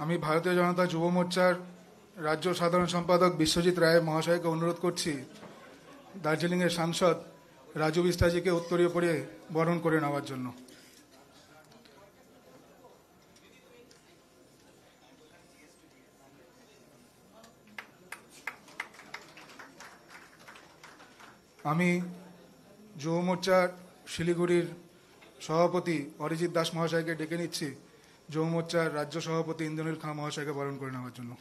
আমি ভারতীয় জনতা যুব মোর্চার রাজ্য সাধারণ সম্পাদক বিশ্বজিৎ রায় মহাশয়কে অনুরোধ করছি দার্জিলিংয়ের সাংসদ রাজু বিস্তাজিকে উত্তরীয় পড়ে বরণ করে নেওয়ার জন্য। আমি যুব মোর্চার শিলিগুড়ির সভাপতি অরিজিৎ দাস মহাশয়কে ডেকে নিচ্ছি যুব মোর্চার রাজ্য সভাপতি ইন্দ্রনীল খাঁ মহাশয়কে বরণ করে নেওয়ার জন্য।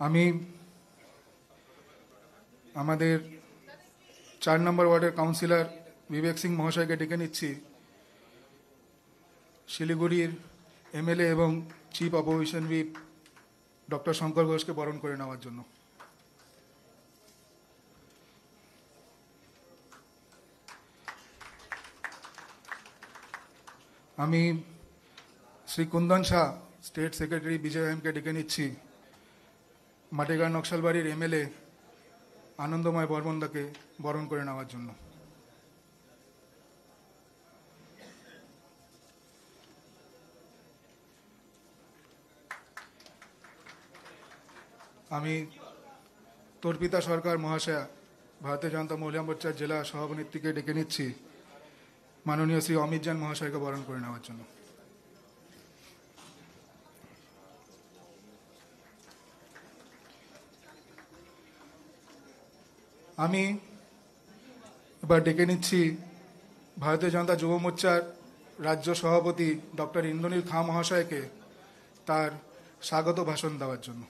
আমি আমাদের 4 নম্বর ওয়ার্ডের কাউন্সিলর বিবেক সিং মহাশয়কে ডেকে নিচ্ছি শিলিগুড়ির এমএলএ এবং chief opposition whip doctor Shankar ঘোষকে বরণ করে নেওয়ার জন্য। আমি শ্রী কুন্দন শাহ স্টেট সেক্রেটারি বিজেএমকে ডেকে নিচ্ছি মাটিগাঁও নকশালবাড়ির এমএলএ আনন্দময় বর্মনদাকে বরণ করে নেওয়ার জন্য। আমি তর্পিতা সরকার মহাশয়া ভারতীয় জনতা মহিলা মোর্চার জেলা সভানেত্রীকে ডেকে নিচ্ছি মাননীয় শ্রী অমিত জান মহাশয়কে বরণ করে নেওয়ার জন্য। আমি এবার ডেকে নিচ্ছি ভারতীয় জনতা যুব মোর্চার রাজ্য সভাপতি ডক্টর ইন্দ্রনীল খাঁ মহাশয়কে তার স্বাগত ভাষণ দেওয়ার জন্য।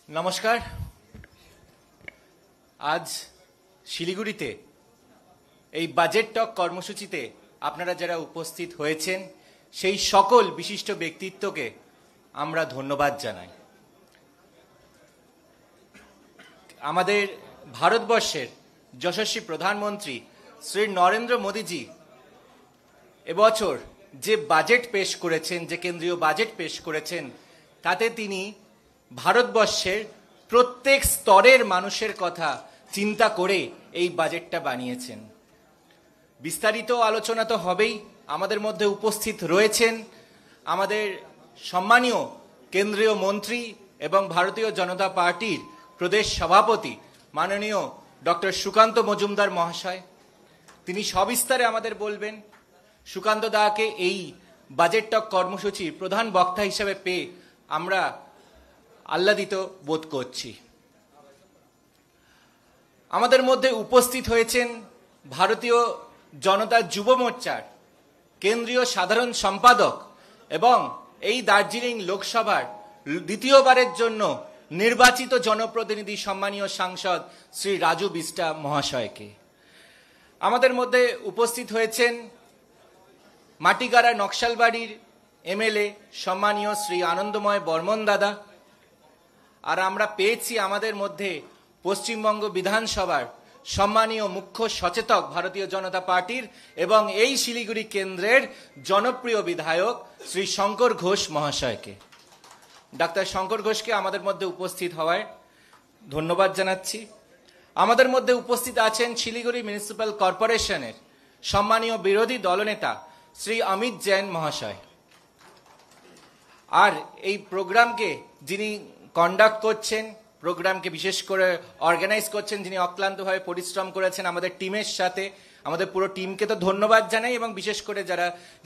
নমস্কার। আজ শিলিগুড়িতে এই বাজেট টক কর্মসূচিতে আপনারা যারা উপস্থিত হয়েছেন সেই সকল বিশিষ্ট ব্যক্তিত্বকে আমরা ধন্যবাদ জানাই। আমাদের ভারতবর্ষের যশস্বী প্রধানমন্ত্রী শ্রী নরেন্দ্র মোদীজি এবছর যে বাজেট পেশ করেছেন, যে কেন্দ্রীয় বাজেট পেশ করেছেন, তাতে তিনি ভারতবর্ষের প্রত্যেক স্তরের মানুষের কথা চিন্তা করে এই বাজেটটা বানিয়েছেন। বিস্তারিত আলোচনা তো হবেই। আমাদের মধ্যে উপস্থিত রয়েছেন আমাদের সম্মানীয় কেন্দ্রীয় মন্ত্রী এবং ভারতীয় জনতা পার্টির প্রদেশ সভাপতি মাননীয় ডক্টর সুকান্ত মজুমদার মহাশয়। তিনি সবিস্তারে আমাদের বলবেন। সুকান্ত দাকে এই বাজেট টক কর্মসূচির প্রধান বক্তা হিসেবে পেয়ে আমরা আহ্লাদিত বোধ করছি। আমাদের মধ্যে উপস্থিত হয়েছেন ভারতীয় জনতা যুব মোর্চার কেন্দ্রীয় সাধারণ সম্পাদক এবং এই দার্জিলিং লোকসভার দ্বিতীয়বারের জন্য নির্বাচিত জনপ্রতিনিধি সম্মানীয় সাংসদ শ্রী রাজু বিস্টা মহাশয়কে। আমাদের মধ্যে উপস্থিত হয়েছেন মাটিগাড়া নকশালবাড়ির এমএলএ সম্মানীয় শ্রী আনন্দময় বর্মন দাদা। আর আমরা পেয়েছি আমাদের মধ্যে পশ্চিমবঙ্গ বিধানসভার সম্মানীয় মুখ্য সচেতক ভারতীয় জনতা পার্টির এবং এই শিলিগুড়ি কেন্দ্রের জনপ্রিয় বিধায়ক শ্রী শঙ্কর ঘোষ মহাশয়কে। ডাক্তার শঙ্কর ঘোষকে আমাদের মধ্যে উপস্থিত হওয়ায় ধন্যবাদ জানাচ্ছি। আমাদের মধ্যে উপস্থিত আছেন শিলিগুড়ি মিউনিসিপ্যাল কর্পোরেশনের সম্মানীয় বিরোধী দলনেতা শ্রী অমিত জৈন মহাশয়। আর এই প্রোগ্রামকে যিনি কন্ডাক্ট করছেন, প্রোগ্রামকে বিশেষ করে অর্গানাইজ করছেন, যিনি অক্লান্তভাবে পরিশ্রম করেছেন আমাদের টিমের সাথে, আমাদের পুরো টিমকে তো ধন্যবাদ জানাই এবং বিশেষ করে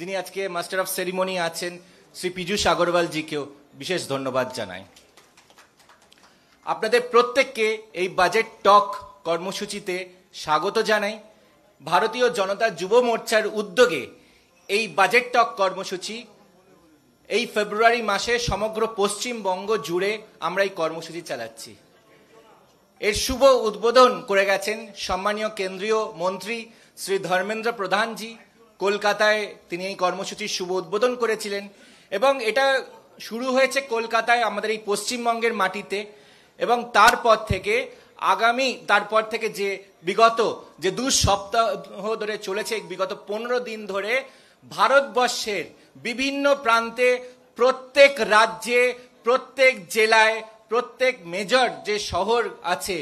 যিনি আজকে মাস্টার অফ সেরিমনি আছেন শ্রী পীযূষ আগরওয়ালজিকেও বিশেষ ধন্যবাদ জানাই। আপনাদের প্রত্যেককে এই বাজেট টক কর্মসূচিতে স্বাগত জানাই। ভারতীয় জনতা যুব মোর্চার উদ্যোগে এই বাজেট টক কর্মসূচি এই ফেব্রুয়ারি মাসে সমগ্র পশ্চিমবঙ্গ জুড়ে আমরা এই কর্মসূচি চালাচ্ছি। এর শুভ উদ্বোধন করে গেছেন সম্মানীয় কেন্দ্রীয় মন্ত্রী শ্রী ধর্মেন্দ্র প্রধানজি। কলকাতায় তিনি এই কর্মসূচির শুভ উদ্বোধন করেছিলেন এবং এটা শুরু হয়েছে কলকাতায় আমাদের এই পশ্চিমবঙ্গের মাটিতে এবং তারপর থেকে যে বিগত 2 সপ্তাহ ধরে চলেছে, বিগত 15 দিন ধরে ভারতবর্ষের বিভিন্ন প্রান্তে, প্রত্যেক রাজ্যে, প্রত্যেক জেলায়, প্রত্যেক মেজর যে শহর আছে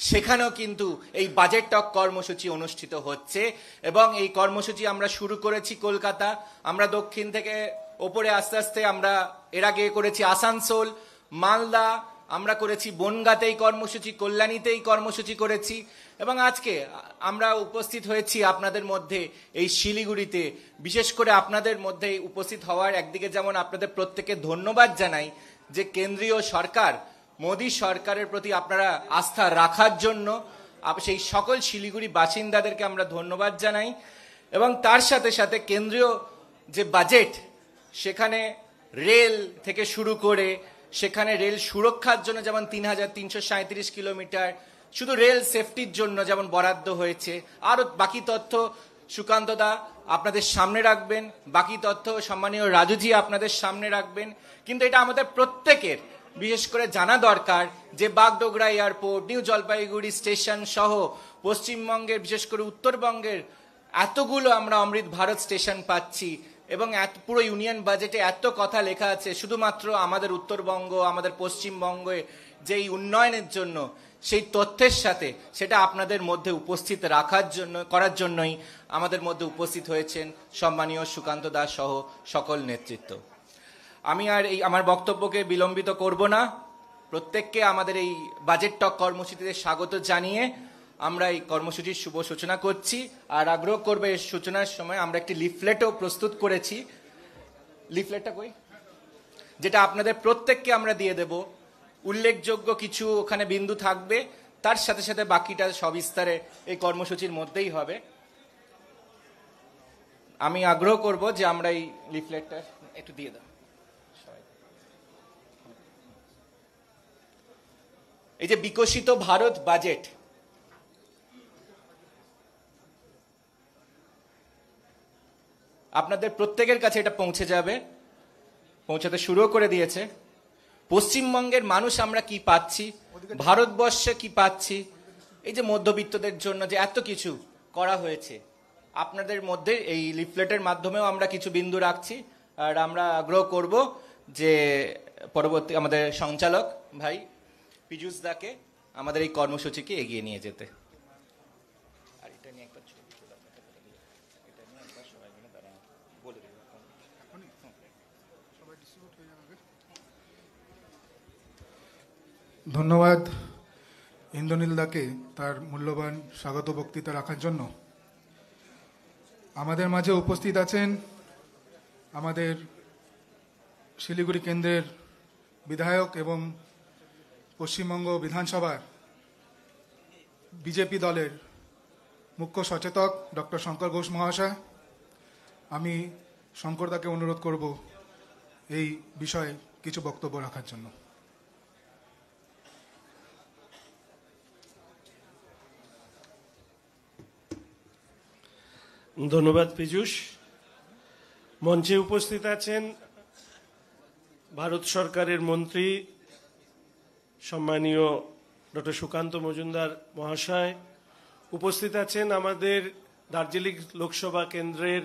সেখানেও কিন্তু এই বাজেট টক কর্মসূচি অনুষ্ঠিত হচ্ছে। এবং এই কর্মসূচি আমরা শুরু করেছি কলকাতা, আমরা দক্ষিণ থেকে ওপরে আস্তে আস্তে আমরা এর আগে করেছি আসানসোল, মালদা, আমরা করেছি বনগাঁতে এই কর্মসূচি, কল্যাণীতে এই কর্মসূচি করেছি, এবং আজকে আমরা উপস্থিত হয়েছি আপনাদের মধ্যে এই শিলিগুড়িতে। বিশেষ করে আপনাদের মধ্যে উপস্থিত হওয়ার একদিকে যেমন আপনাদের প্রত্যেককে ধন্যবাদ জানাই যে কেন্দ্রীয় সরকার, মোদী সরকারের প্রতি আপনারা আস্থা রাখার জন্য সেই সকল শিলিগুড়ি বাসিন্দাদেরকে আমরা ধন্যবাদ জানাই। এবং তার সাথে সাথে কেন্দ্রীয় যে বাজেট, সেখানে রেল থেকে শুরু করে সেখানে রেল সুরক্ষার জন্য যেমন ৩,৩৩৭ কিলোমিটার শুধু রেল সেফটির জন্য যেমন বরাদ্দ হয়েছে, আরও বাকি তথ্য সুকান্ত দা আপনাদের সামনে রাখবেন, বাকি তথ্য সম্মানীয় রাজুজি আপনাদের সামনে রাখবেন। কিন্তু এটা আমাদের প্রত্যেকের বিশেষ করে জানা দরকার যে Bagdogra airport, new Jalpaiguri station সহ পশ্চিমবঙ্গের বিশেষ করে উত্তরবঙ্গের এতগুলো আমরা অমৃত ভারত স্টেশন পাচ্ছি, এবং পুরো ইউনিয়ন বাজেটে এত কথা লেখা আছে শুধুমাত্র আমাদের উত্তরবঙ্গ, আমাদের পশ্চিমবঙ্গে যেই উন্নয়নের জন্য, সেই তথ্যের সাথে সেটা আপনাদের মধ্যে উপস্থিত করার জন্যই আমাদের মধ্যে উপস্থিত হয়েছেন সম্মানীয় সুকান্ত দাস সহ সকল নেতৃত্ব। আমি আর এই আমার বক্তব্যকে বিলম্বিত করব না, প্রত্যেককে আমাদের এই বাজেট টক কর্মসূচিতে স্বাগত জানিয়ে আমরা এই কর্মসূচির শুভ সূচনা করছি। আর আগ্রহ করবে এই সূচনার সময় আমরা একটি লিফলেটও প্রস্তুত করেছি, লিফলেটটা কই, যেটা আপনাদের প্রত্যেককে আমরা দিয়ে দেব। উল্লেখযোগ্য কিছু ওখানে বিন্দু থাকবে, তার সাথে সাথে বাকিটা সবিস্তারে এই কর্মসূচির মধ্যেই হবে। আমি আগ্রহ করব যে আমরা এই লিফলেটটা একটু দিয়ে দাও। এই যে বিকশিত ভারত বাজেট, আপনাদের প্রত্যেকের কাছে এটা পৌঁছে যাবে, পৌঁছাতে শুরু করে দিয়েছে। পশ্চিমবঙ্গের মানুষ আমরা কি পাচ্ছি, ভারতবর্ষে কি পাচ্ছি, এই যে মধ্যবিত্তদের জন্য যে এত কিছু করা হয়েছে, আপনাদের মধ্যে এই লিফলেটের মাধ্যমেও আমরা কিছু বিন্দু রাখছি। আর আমরা আগ্রহ করব যে পরবর্তী আমাদের সঞ্চালক ভাই পীযূষ দাকে আমাদের এই কর্মসূচিকে এগিয়ে নিয়ে যেতে। আর এটা নিয়ে একবার ছবি তুলে এটা নিয়ে একবার সবাই মিলে দাঁড়ান বলে দেব। ধন্যবাদ ইন্দ্রনীল দাকে তার মূল্যবান স্বাগত বক্তৃতা রাখার জন্য। আমাদের মাঝে উপস্থিত আছেন আমাদের শিলিগুড়ি কেন্দ্রের বিধায়ক এবং পশ্চিমবঙ্গ বিধানসভার বিজেপি দলের মুখ্য সচেতক ডক্টর শঙ্কর ঘোষ মহাশয়। আমি শঙ্কর দাকে অনুরোধ করব এই বিষয়ে কিছু বক্তব্য রাখার জন্য। ধন্যবাদ পীযূষ। মঞ্চে উপস্থিত আছেন ভারত সরকারের মন্ত্রী সম্মানীয় ডক্টর সুকান্ত মজুমদার মহাশয়, উপস্থিত আছেন আমাদের দার্জিলিং লোকসভা কেন্দ্রের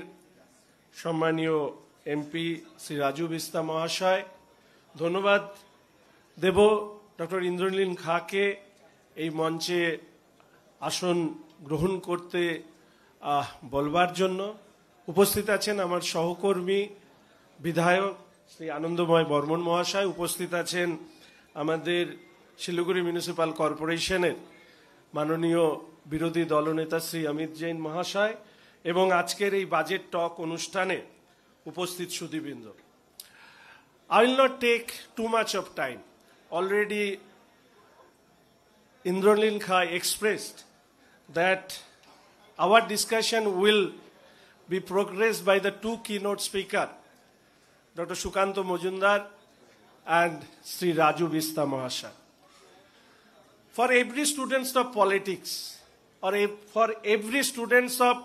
সম্মানীয় এমপি শ্রী রাজু বিস্তা মহাশয়। ধন্যবাদ দেব ডক্টর ইন্দ্রনীল খাঁকে এই মঞ্চে আসন গ্রহণ করতে বলবার জন্য। উপস্থিত আছেন আমার সহকর্মী বিধায়ক শ্রী আনন্দময় বর্মন মহাশয়, উপস্থিত আছেন আমাদের শিলিগুড়ি মিউনিসিপ্যাল কর্পোরেশনের মাননীয় বিরোধী দলনেতা শ্রী অমিত জৈন মহাশয়, এবং আজকের এই বাজেট টক অনুষ্ঠানে উপস্থিত সুধীবৃন্দ। I will not take too much of time. Already Indranil Khai expressed that our discussion will be progressed by the two keynote speakers, Dr. Sukanto Majumdar and Sri Raju Bista Mahasaya. For every student of politics or for every student of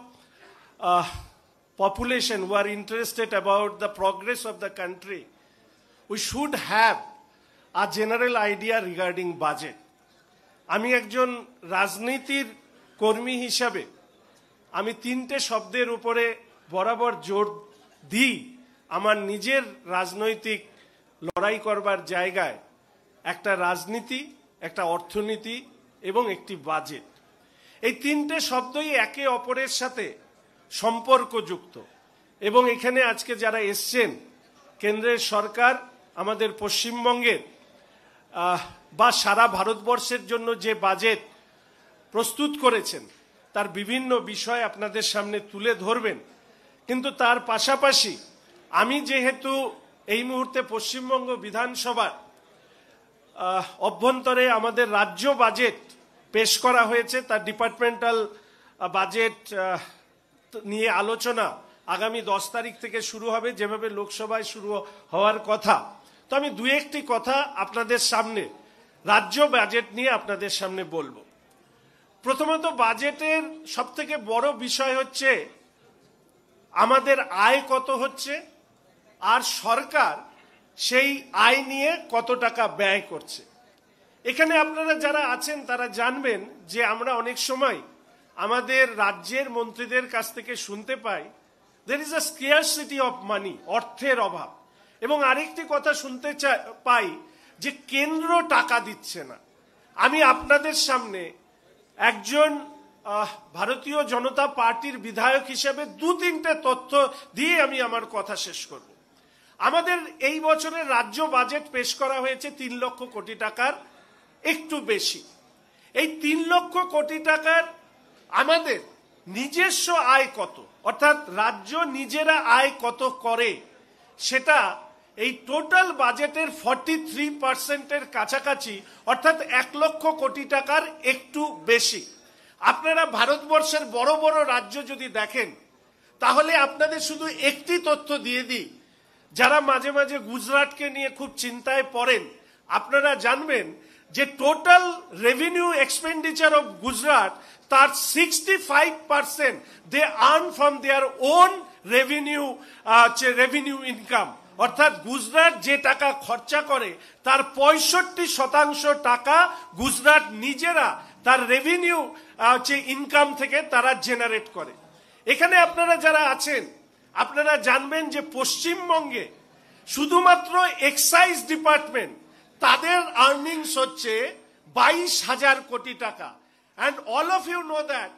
population who are interested about the progress of the country, we should have a general idea regarding budget. আমি একজন রাজনীতির কর্মী হিসাবে আমি তিনটে শব্দের উপরে বরাবর জোর দিই আমার নিজের রাজনৈতিক লড়াই করবার জায়গায়। একটা রাজনীতি, একটা অর্থনীতি এবং একটি বাজেট। এই তিনটে শব্দই একে অপরের সাথে সম্পর্কযুক্ত। এবং এখানে আজকে যারা এসছেন, কেন্দ্রের সরকার আমাদের পশ্চিমবঙ্গের বা সারা ভারতবর্ষের জন্য যে বাজেট প্রস্তুত করেছেন তার বিভিন্ন বিষয় আপনাদের সামনে তুলে ধরবেন। কিন্তু তার পাশাপাশি আমি যেহেতু এই মুহূর্তে পশ্চিমবঙ্গ বিধানসভার অভ্যন্তরে আমাদের রাজ্য বাজেট পেশ করা হয়েছে, তার ডিপার্টমেন্টাল বাজেট নিয়ে আলোচনা আগামী 10 তারিখ থেকে শুরু হবে, যেভাবে লোকসভায় শুরু হওয়ার কথা। তো আমি দু একটি কথা আপনাদের সামনে রাজ্য বাজেট নিয়ে আপনাদের সামনে বলবো। প্রথমত, বাজেটের সবথেকে বড় বিষয় হচ্ছে আমাদের আয় কত হচ্ছে আর সরকার সেই আয় নিয়ে কত টাকা ব্যয় করছে। এখানে আপনারা যারা আছেন তারা জানবেন যে আমরা অনেক সময় আমাদের রাজ্যের মন্ত্রীদের কাছ থেকে শুনতে পাই there is a scarcity of money, অর্থের অভাব। এবং আরেকটি কথা শুনতে পাই যে কেন্দ্র টাকা দিচ্ছে না। আমি আপনাদের সামনে একজন ভারতীয় জনতা পার্টির বিধায়ক হিসেবে 2-3টে তথ্য দিয়ে আমি আমার কথা শেষ করব। আমাদের এই বছরের রাজ্য বাজেট পেশ করা হয়েছে 3 লক্ষ কোটি টাকার একটু বেশি। এই 3 লক্ষ কোটি টাকার আমাদের নিজস্ব আয় কত, অর্থাৎ রাজ্য নিজেরা আয় কত করে, সেটা এই টোটাল বাজেটের 43% কাছাকাছি, অর্থাৎ 1 লক্ষ কোটি টাকার একটু বেশি। আপনারা ভারতবর্ষের বড় বড় রাজ্য যদি দেখেন তাহলে আপনাদের শুধু একটি তথ্য দিয়ে দিই, যারা মাঝে মাঝে গুজরাটকে নিয়ে খুব চিন্তায় পড়েন, আপনারা জানবেন যে total revenue expenditure of Gujarat তার 65% they earn from their own revenue income. অর্থাৎ গুজরাট যে টাকা খরচা করে তার 65% টাকা গুজরাট নিজেরা তার রেভিনিউ ইনকাম থেকে তারা জেনারেট করে। এখানে আপনারা যারা আছেন আপনারা জানবেন যে পশ্চিমবঙ্গে শুধুমাত্র এক্সাইজ ডিপার্টমেন্ট তাদের আর্নিংস হচ্ছে 22,000 কোটি টাকা। And all of you know that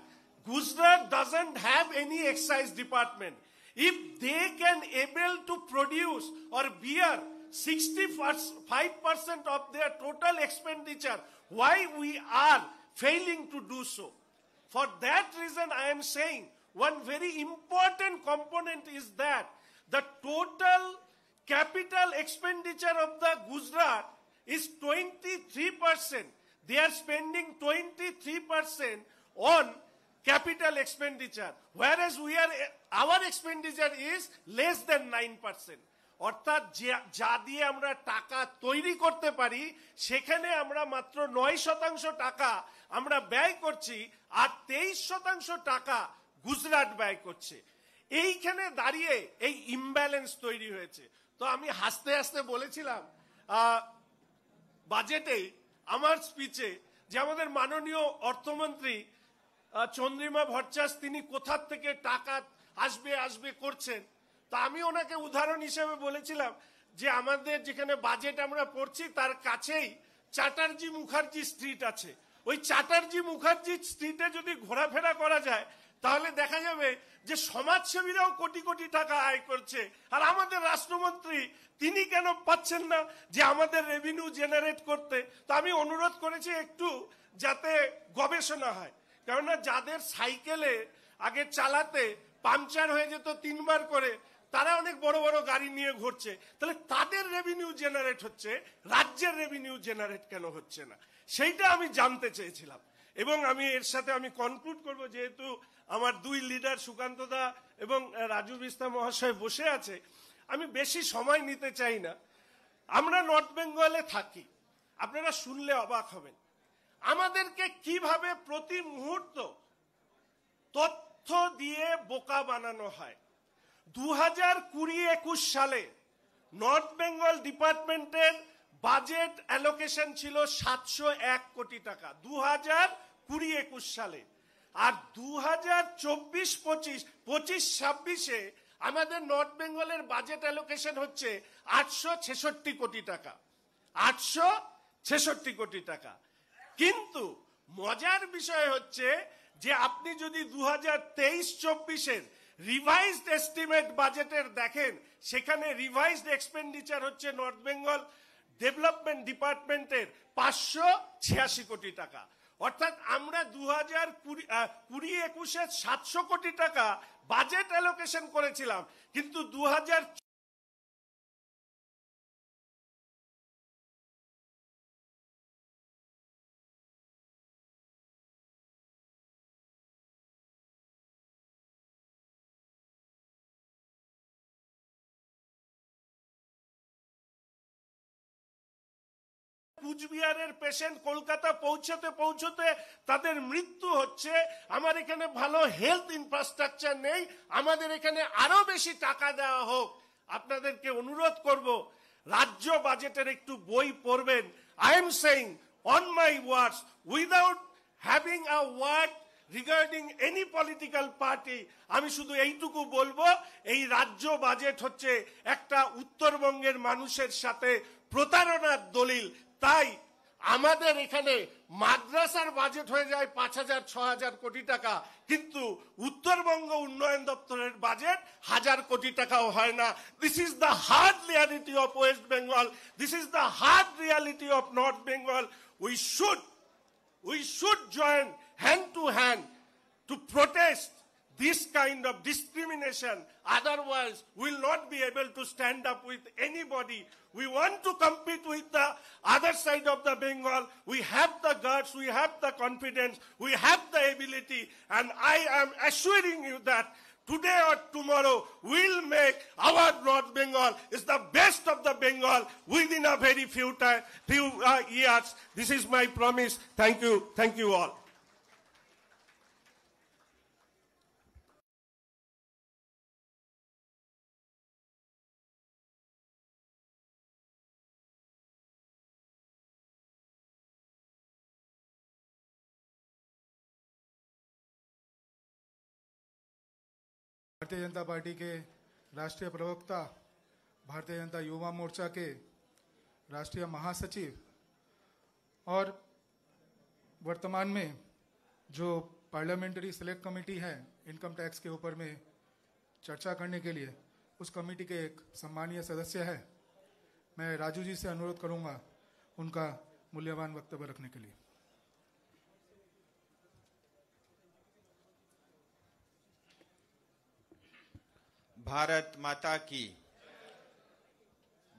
Gujarat doesn't have any excise department. If they can able to produce or bear 65% of their total expenditure, why we are failing to do so? For that reason I am saying one very important component is that the total capital expenditure of the Gujarat is 23%. They are spending 23% on capital expenditure, whereas our expenditure is less than 9%. অর্থাৎ যা দিয়ে আমরা টাকা তৈরি করতে পারি সেখানে আমরা মাত্র 9% টাকা আমরা ব্যয় করছি, আর 23% টাকা গুজরাট ব্যয় করছে। এইখানে দাঁড়িয়ে এই ইমব্যালেন্স তৈরি হয়েছে। তো আমি হাসতে হাসতে বলেছিলাম বাজেটে আমার স্পিচে যে আমাদের মাননীয় অর্থমন্ত্রী চন্দ্রিমা ভট্টাচার্য তিনি কোথা থেকে টাকা আসবে করছেন। তা আমি ওনাকে উদাহরণ হিসেবে বলেছিলাম যে আমাদের যেখানে বাজেট আমরা পড়ছি তার কাছেই চ্যাটার্জি মুখার্জি স্ট্রিট আছে। ওই চ্যাটার্জি মুখার্জি স্ট্রিটে যদি ঘোরাফেরা করা যায় তাহলে দেখা যাবে যে সমাজসেবীরাও কোটি কোটি টাকা আয় করছে, আর আমাদের রাষ্ট্রমন্ত্রী তিনি কেন পাচ্ছেন না যে আমাদের রেভিনিউ জেনারেট করতে। তো আমি অনুরোধ করেছি একটু যাতে গবেষণা হয়, কেননা যাদের সাইকেলে আগে চালাতে পাংচার হয়ে যেত 3 বার করে, তারা অনেক বড় বড় গাড়ি নিয়ে ঘুরছে, তাহলে তাদের রেভিনিউ জেনারেট হচ্ছে, রাজ্যের রেভিনিউ জেনারেট কেন হচ্ছে না সেইটা আমি জানতে চেয়েছিলাম। এবং আমি এর সাথে আমি কনক্লুড করব, যেহেতু আমার 2 লিডার সুকান্ত দা এবং রাজু বিস্তা মহাশয় বসে আছে, আমি বেশি সময় নিতে চাই না। আমরা নর্থ বেঙ্গলে থাকি, আপনারা শুনলে অবাক হবেন আমাদেরকে কিভাবে প্রতি মুহূর্ত তথ্য দিয়ে বোকা বানানো হয়। 2020-21 সালে নর্থ বেঙ্গল ডিপার্টমেন্টের বাজেট অ্যালোকেশন ছিল 701 কোটি টাকা 2020-21 সালে, আর 2024-25 আমাদের নর্থ বেঙ্গলের বাজেট অ্যালোকেশন হচ্ছে 866 কোটি টাকা। 866 66 কোটি টাকা। কিন্তু মজার বিষয় হচ্ছে যে আপনি যদি 2023-24-এর রিভাইজড এস্টিমেট বাজেটের দেখেন, সেখানে রিভাইজড এক্সপেন্ডিচার হচ্ছে নর্থ বেঙ্গল ডেভেলপমেন্ট ডিপার্টমেন্টের 586 কোটি টাকা। অর্থাৎ আমরা 2020-21-এ 700 কোটি টাকা বাজেট অ্যালোকেশন করেছিলাম, কিন্তু 2000 কুচবিহারের পেশেন্ট কলকাতা পৌঁছতে পৌঁছতে তাদের মৃত্যু হচ্ছে। আমার এখানে ভালো হেলথ ইনফ্রাস্ট্রাকচার নেই, আমাদের এখানে আরো বেশি টাকা দেওয়া হোক। আপনাদেরকে অনুরোধ করব, রাজ্য বাজেটের একটু বই পড়বেন। I am saying on my words without having a word regarding any political party, আমি শুধু এইটুকু বলবো, এই রাজ্য বাজেট হচ্ছে একটা উত্তরবঙ্গের মানুষের সাথে প্রতারণার দলিল। তাই আমাদের এখানে মাদ্রাসার বাজেট হয়ে যায় 5,000-6,000 কোটি টাকা, কিন্তু উত্তরবঙ্গ উন্নয়ন দপ্তরের বাজেট 1,000 কোটি টাকাও হয় না। This is the hard reality of West Bengal, this is the hard reality of north Bengal. We should join hand to hand to protest this kind of discrimination. Otherwise, we'll not be able to stand up with anybody. We want to compete with the other side of the Bengal. We have the guts, we have the confidence, we have the ability, and I am assuring you that today or tomorrow we'll make our North Bengal is the best of the Bengal within a very few years. This is my promise. Thank you all. Bharatiya Janata party के राष्ट्रीय प्रवक्ता, भारतीय जनता युवा मोर्चा के राष्ट्रीय महासचिव और वर्तमान में जो पार्लियामेंट्री सेलेक्ट कमेटी है इनकम टैक्स के ऊपर में चर्चा करने के लिए, उस कमेटी के एक सम्मानीय सदस्य है। मैं राजू जी से अनुरोध करूंगा उनका मूल्यवान वक्तव्य रखने के लिए। भारत माता की,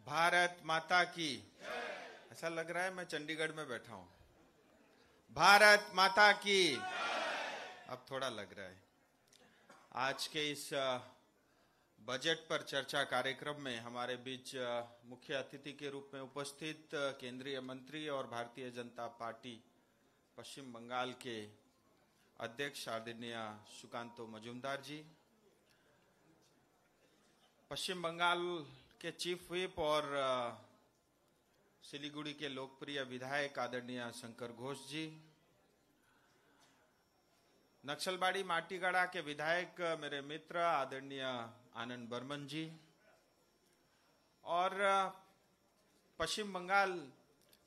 भारत माता की। ऐसा लग रहा है मैं चंडीगढ़ में बैठा हूं। भारत माता की। अब थोड़ा लग रहा है। आज के इस बजट पर चर्चा कार्यक्रम में हमारे बीच मुख्य अतिथि के रूप में उपस्थित केंद्रीय मंत्री और भारतीय जनता पार्टी पश्चिम बंगाल के अध्यक्ष आदरणीय सुकांतो मजूमदार जी, पश्चिम बंगाल के चीफ व्हिप और सिलीगुड़ी के लोकप्रिय विधायक आदरणीय शंकर घोष जी, नक्सलबाड़ी माटीगढ़ा के विधायक मेरे मित्र आदरणीय आनंद बर्मन जी, और पश्चिम बंगाल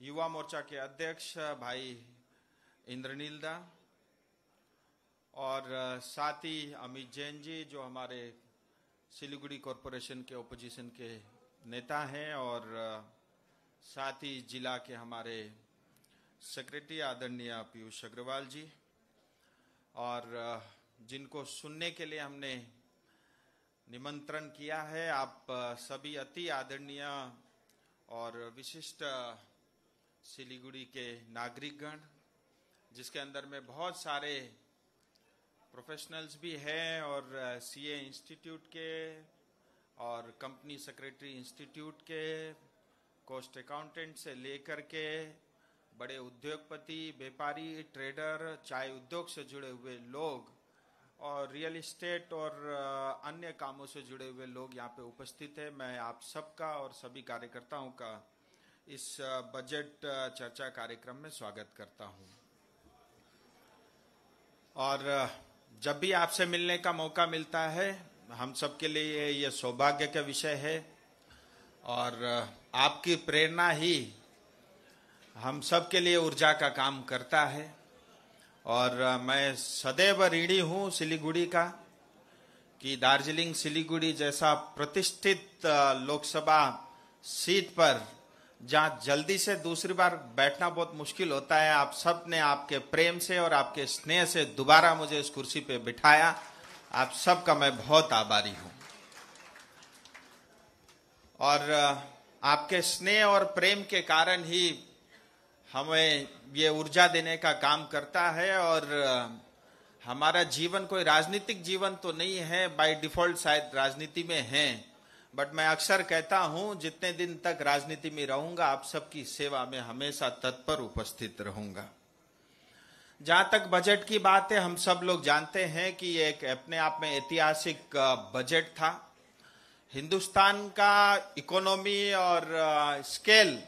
युवा मोर्चा के अध्यक्ष भाई इंद्रनील दा, और साथ ही अमित जैन जी जो हमारे सिलीगुड़ी कॉरपोरेशन के ओपोजिशन के नेता हैं, और साथ ही जिला के हमारे सेक्रेटरी आदरणीय पीयूष अग्रवाल जी, और जिनको सुनने के लिए हमने निमंत्रण किया है, आप सभी अति आदरणीय और विशिष्ट सिलीगुड़ी के नागरिकगण, जिसके अंदर में बहुत सारे प्रोफेशनल्स भी हैं, और सीए इंस्टीट्यूट के और कंपनी सेक्रेटरी इंस्टीट्यूट के, कॉस्ट अकाउंटेंट से लेकर के बड़े उद्योगपति, व्यापारी, ट्रेडर, चाय उद्योग से जुड़े हुए लोग और रियल एस्टेट और अन्य कामों से जुड़े हुए लोग यहाँ पे उपस्थित है। मैं आप सबका और सभी कार्यकर्ताओं का इस बजट चर्चा कार्यक्रम में स्वागत करता हूँ। और जब भी आपसे मिलने का मौका मिलता है, हम सबके लिए ये सौभाग्य का विषय है, और आपकी प्रेरणा ही हम सब के लिए ऊर्जा का काम करता है और मैं सदैव ऋणी हूं सिलीगुड़ी का कि दार्जिलिंग सिलीगुड़ी जैसा प्रतिष्ठित लोकसभा सीट पर जहां जल्दी से दूसरी बार बैठना बहुत मुश्किल होता है, आप सब ने आपके प्रेम से और आपके स्नेह से दोबारा मुझे इस कुर्सी पे बिठाया। आप सबका मैं बहुत आभारी हूं और आपके स्नेह और प्रेम के कारण ही हमें ये ऊर्जा देने का काम करता है। और हमारा जीवन कोई राजनीतिक जीवन तो नहीं है, बाय डिफॉल्ट शायद राजनीति में है, बट मैं अक्सर कहता हूं जितने दिन तक राजनीति में रहूंगा आप सबकी सेवा में हमेशा तत्पर उपस्थित रहूंगा। जहां तक बजट की बात है, हम सब लोग जानते हैं कि ये एक अपने आप में ऐतिहासिक बजट था। हिंदुस्तान का इकोनॉमी और स्केल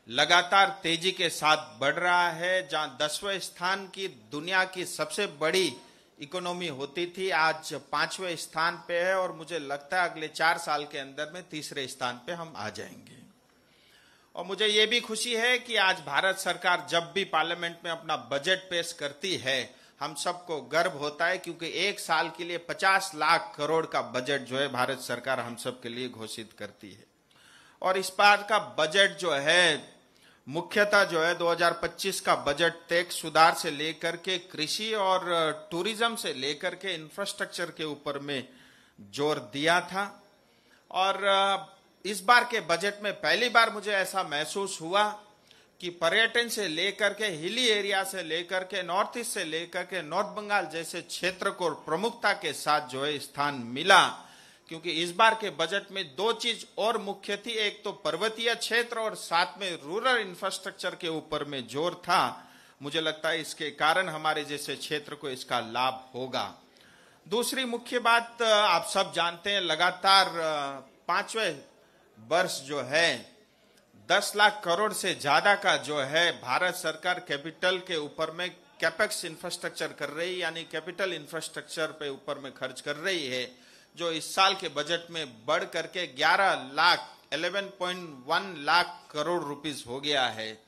लगातार तेजी के साथ बढ़ रहा है। जहां 10वें स्थान की दुनिया की सबसे बड़ी इकोनॉमी होती थी, आज 5वें स्थान पे है और मुझे लगता है अगले 4 साल के अंदर में 3रे स्थान पे हम आ जाएंगे। और मुझे ये भी खुशी है कि आज भारत सरकार जब भी पार्लियामेंट में अपना बजट पेश करती है हम सबको गर्व होता है, क्योंकि 1 साल के लिए 50 लाख करोड़ का बजट जो है भारत सरकार हम सब के लिए घोषित करती है। और इस बार का बजट जो है मुख्यतः जो है 2025 का बजट टैक्स सुधार से लेकर के कृषि और टूरिज्म से लेकर के इंफ्रास्ट्रक्चर के ऊपर में जोर दिया था। और इस बार के बजट में पहली बार मुझे ऐसा महसूस हुआ कि पर्यटन से लेकर के हिली एरिया से लेकर के नॉर्थ ईस्ट से लेकर के नॉर्थ बंगाल जैसे क्षेत्र को प्रमुखता के साथ जो है स्थान मिला, क्योंकि इस बार के बजट में 2 चीज और मुख्य थी। एक तो पर्वतीय क्षेत्र और साथ में रूरल इंफ्रास्ट्रक्चर के ऊपर में जोर था। मुझे लगता है इसके कारण हमारे जैसे क्षेत्र को इसका लाभ होगा। दूसरी मुख्य बात, आप सब जानते हैं लगातार 5वें वर्ष जो है 10 लाख करोड़ से ज्यादा का जो है भारत सरकार कैपिटल के ऊपर में कैपेक्स इंफ्रास्ट्रक्चर कर रही है, यानी कैपिटल इंफ्रास्ट्रक्चर पे ऊपर में खर्च कर रही है, जो इस साल के बजट में बढ़ करके 11.1 लाख करोड़ रुपीस हो गया है।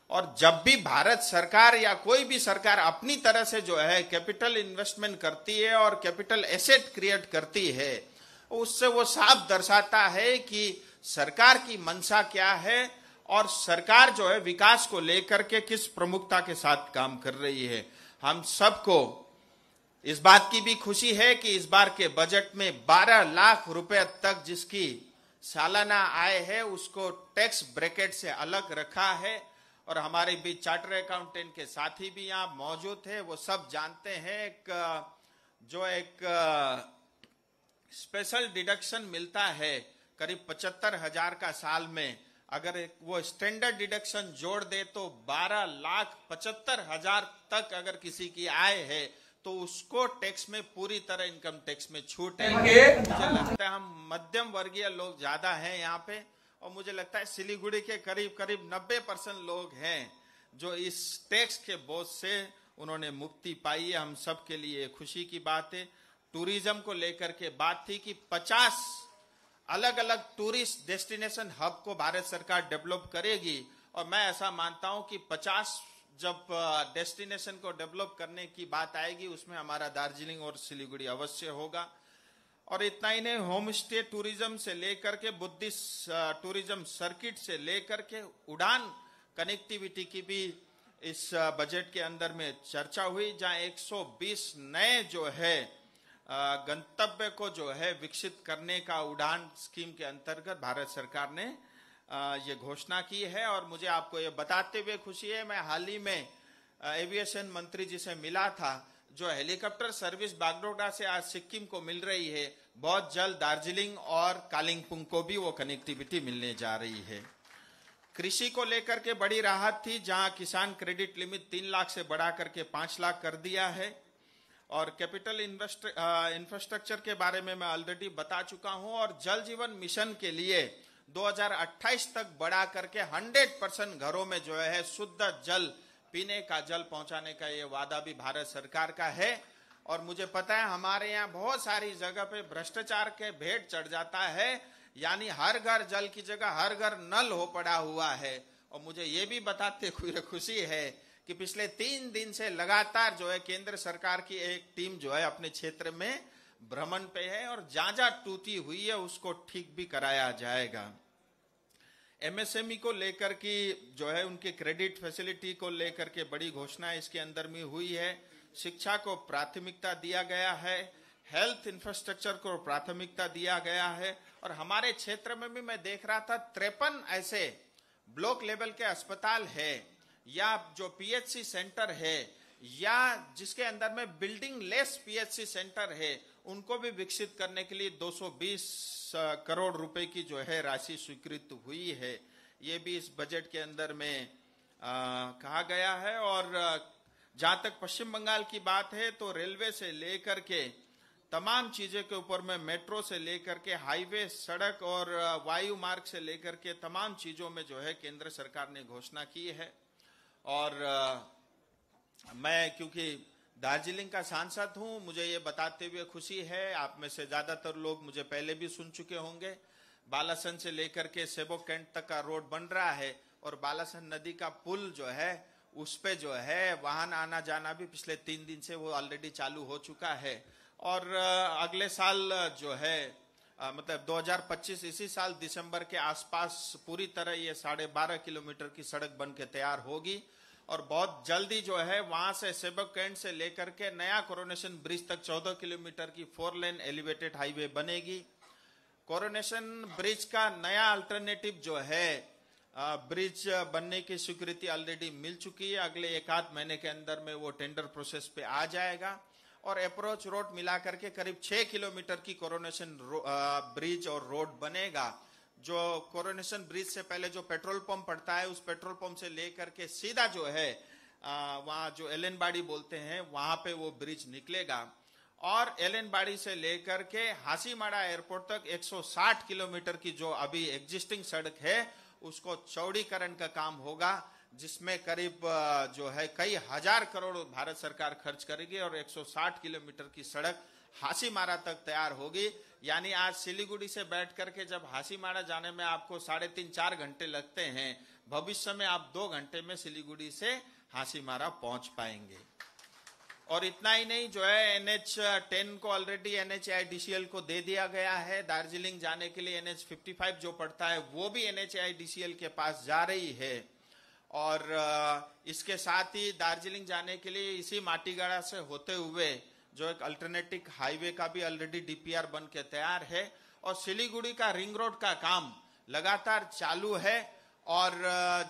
और जब भी भारत सरकार या कोई भी सरकार अपनी तरह से जो है कैपिटल इन्वेस्टमेंट करती है और कैपिटल एसेट क्रिएट करती है, उससे वो साफ दर्शाता है कि सरकार की मंशा क्या है और सरकार जो है विकास को लेकर के किस प्रमुखता के साथ काम कर रही है। हम सबको इस बात की भी खुशी है कि इस बार के बजट में 12 लाख रुपए तक जिसकी सालाना आय है उसको टैक्स ब्रैकेट से अलग रखा है। और हमारे बीच चार्टर अकाउंटेंट के साथी भी यहाँ मौजूद है, वो सब जानते हैं एक स्पेशल डिडक्शन मिलता है करीब 75,000 का साल में, अगर वो स्टैंडर्ड डिडक्शन जोड़ दे तो 12,75,000 तक अगर किसी की आय है तो उसको टैक्स में पूरी तरह इनकम टैक्स में छूट है। मुझे लगता है हम मध्यम वर्गीय लोग ज्यादा हैं यहाँ पे, और मुझे लगता है सिलीगुड़ी के करीब 90% लोग हैं जो इस टैक्स के बोझ से उन्होंने मुक्ति पाई है। हम सब के लिए खुशी की बात है। टूरिज्म को लेकर के बात थी कि 50 अलग अलग टूरिस्ट डेस्टिनेशन हब को भारत सरकार डेवलप करेगी, और मैं ऐसा मानता हूं कि 50 जब डेस्टिनेशन को डेवलप करने की बात आएगी उसमें हमारा दार्जिलिंग और सिलीगुड़ी अवश्य होगा। और इतना ही नहीं, होम स्टे टूरिज्म से लेकर के बुद्धिस्ट टूरिज्म सर्किट से लेकर के उड़ान कनेक्टिविटी की भी इस बजट के अंदर में चर्चा हुई, जहां 120 नए जो है गंतव्य को जो है विकसित करने का उड़ान स्कीम के अंतर्गत भारत सरकार ने ये घोषणा की है। और मुझे आपको ये बताते हुए खुशी है, मैं हाल ही में एविएशन मंत्री जी से मिला था, जो हेलीकॉप्टर सर्विस बागडोगरा से आज सिक्किम को मिल रही है, बहुत जल्द दार्जिलिंग और कालिंपोंग को भी वो कनेक्टिविटी मिलने जा रही है। कृषि को लेकर के बड़ी राहत थी, जहां किसान क्रेडिट लिमिट 3 लाख से बढ़ा करके 5 लाख कर दिया है। और कैपिटल इंफ्रास्ट्रक्चर के बारे में मैं ऑलरेडी बता चुका हूं। और जल जीवन मिशन के लिए 2028 तक बढ़ा करके 100% घरों में जो है शुद्ध जल, पीने का जल पहुंचाने का ये वादा भी भारत सरकार का है। और मुझे पता है हमारे यहाँ बहुत सारी जगह पे भ्रष्टाचार के भेंट चढ़ जाता है, यानी हर घर जल की जगह हर घर नल हो पड़ा हुआ है। और मुझे ये भी बताते हुए खुशी है कि पिछले 3 दिन से लगातार जो है केंद्र सरकार की एक टीम जो है अपने क्षेत्र में भ्रमण पे है और जहां टूटी हुई है उसको ठीक भी कराया जाएगा। एमएसएमई को लेकर की जो है उनके क्रेडिट फैसिलिटी को लेकर के बड़ी घोषणा इसके अंदर में हुई है। शिक्षा को प्राथमिकता दिया गया है, हेल्थ इंफ्रास्ट्रक्चर को प्राथमिकता दिया गया है। और हमारे क्षेत्र में भी मैं देख रहा था 53 ऐसे ब्लॉक लेवल के अस्पताल है या जो पीएचसी सेंटर है या जिसके अंदर में बिल्डिंग लेस पीएचसी सेंटर है, उनको भी विकसित करने के लिए 220 करोड़ रुपए की जो है राशि स्वीकृत हुई है। ये भी इस बजट के अंदर में कहा गया है। और जहां तक पश्चिम बंगाल की बात है तो रेलवे से लेकर के तमाम चीजें के ऊपर में, मेट्रो से लेकर के हाईवे, सड़क और वायु मार्ग से लेकर के तमाम चीजों में जो है केंद्र सरकार ने घोषणा की है। और मैं क्योंकि दार्जिलिंग का सांसद हूं, मुझे ये बताते हुए खुशी है, आप में से ज्यादातर लोग मुझे पहले भी सुन चुके होंगे, बालासन से लेकर के सेबोक कैंट तक का रोड बन रहा है और बालासन नदी का पुल जो है उस पे जो है वाहन आना जाना भी पिछले 3 दिन से वो ऑलरेडी चालू हो चुका है। और अगले साल जो है मतलब 2025 इसी साल दिसंबर के आसपास पूरी तरह ये 12.5 किलोमीटर की सड़क बन के तैयार होगी। और बहुत जल्दी जो है वहां से सेबक कैंट से लेकर के नया कोरोनेशन ब्रिज तक 14 किलोमीटर की 4 लेन एलिवेटेड हाईवे बनेगी। कोरोनेशन ब्रिज का नया अल्टरनेटिव जो है ब्रिज बनने की स्वीकृति ऑलरेडी मिल चुकी है। अगले 1-8 महीने के अंदर में वो टेंडर प्रोसेस पे आ जाएगा। और अप्रोच रोड मिलाकर के करीब 6 किलोमीटर की कोरोनेशन ब्रिज और रोड बनेगा। जो कोरोनेशन ब्रिज से पहले जो पेट्रोल पंप पड़ता है उस पेट्रोल पंप से लेकर के सीधा जो है वहां जो एलएन-बाड़ी बोलते हैं वहां पे वो ब्रिज निकलेगा। और एलएन-बाड़ी से लेकर के हासीमाड़ा एयरपोर्ट तक 160 किलोमीटर की जो अभी एग्जिस्टिंग सड़क है उसको चौड़ीकरण का काम होगा, जिसमें करीब जो है कई हजार करोड़ भारत सरकार खर्च करेगी और 160 किलोमीटर की सड़क हासीमाड़ा तक तैयार होगी। यानी आज सिलीगुड़ी से बैठ करके जब हासीमाड़ा जाने में आपको 3.5-4 घंटे लगते हैं, भविष्य में आप 2 घंटे में सिलीगुड़ी से हासीमाड़ा पहुंच पाएंगे। और इतना ही नहीं, जो है NH10 को ऑलरेडी NHAIDCL को दे दिया गया है। दार्जिलिंग जाने के लिए NH55 जो पड़ता है वो भी NHAIDCL के पास जा रही है। और इसके साथ ही दार्जिलिंग जाने के लिए इसी माटीगाड़ा से होते हुए जो एक अल्टरनेटिव हाईवे का भी ऑलरेडी DPR बन के तैयार है। और सिलीगुड़ी का रिंग रोड का काम लगातार चालू है और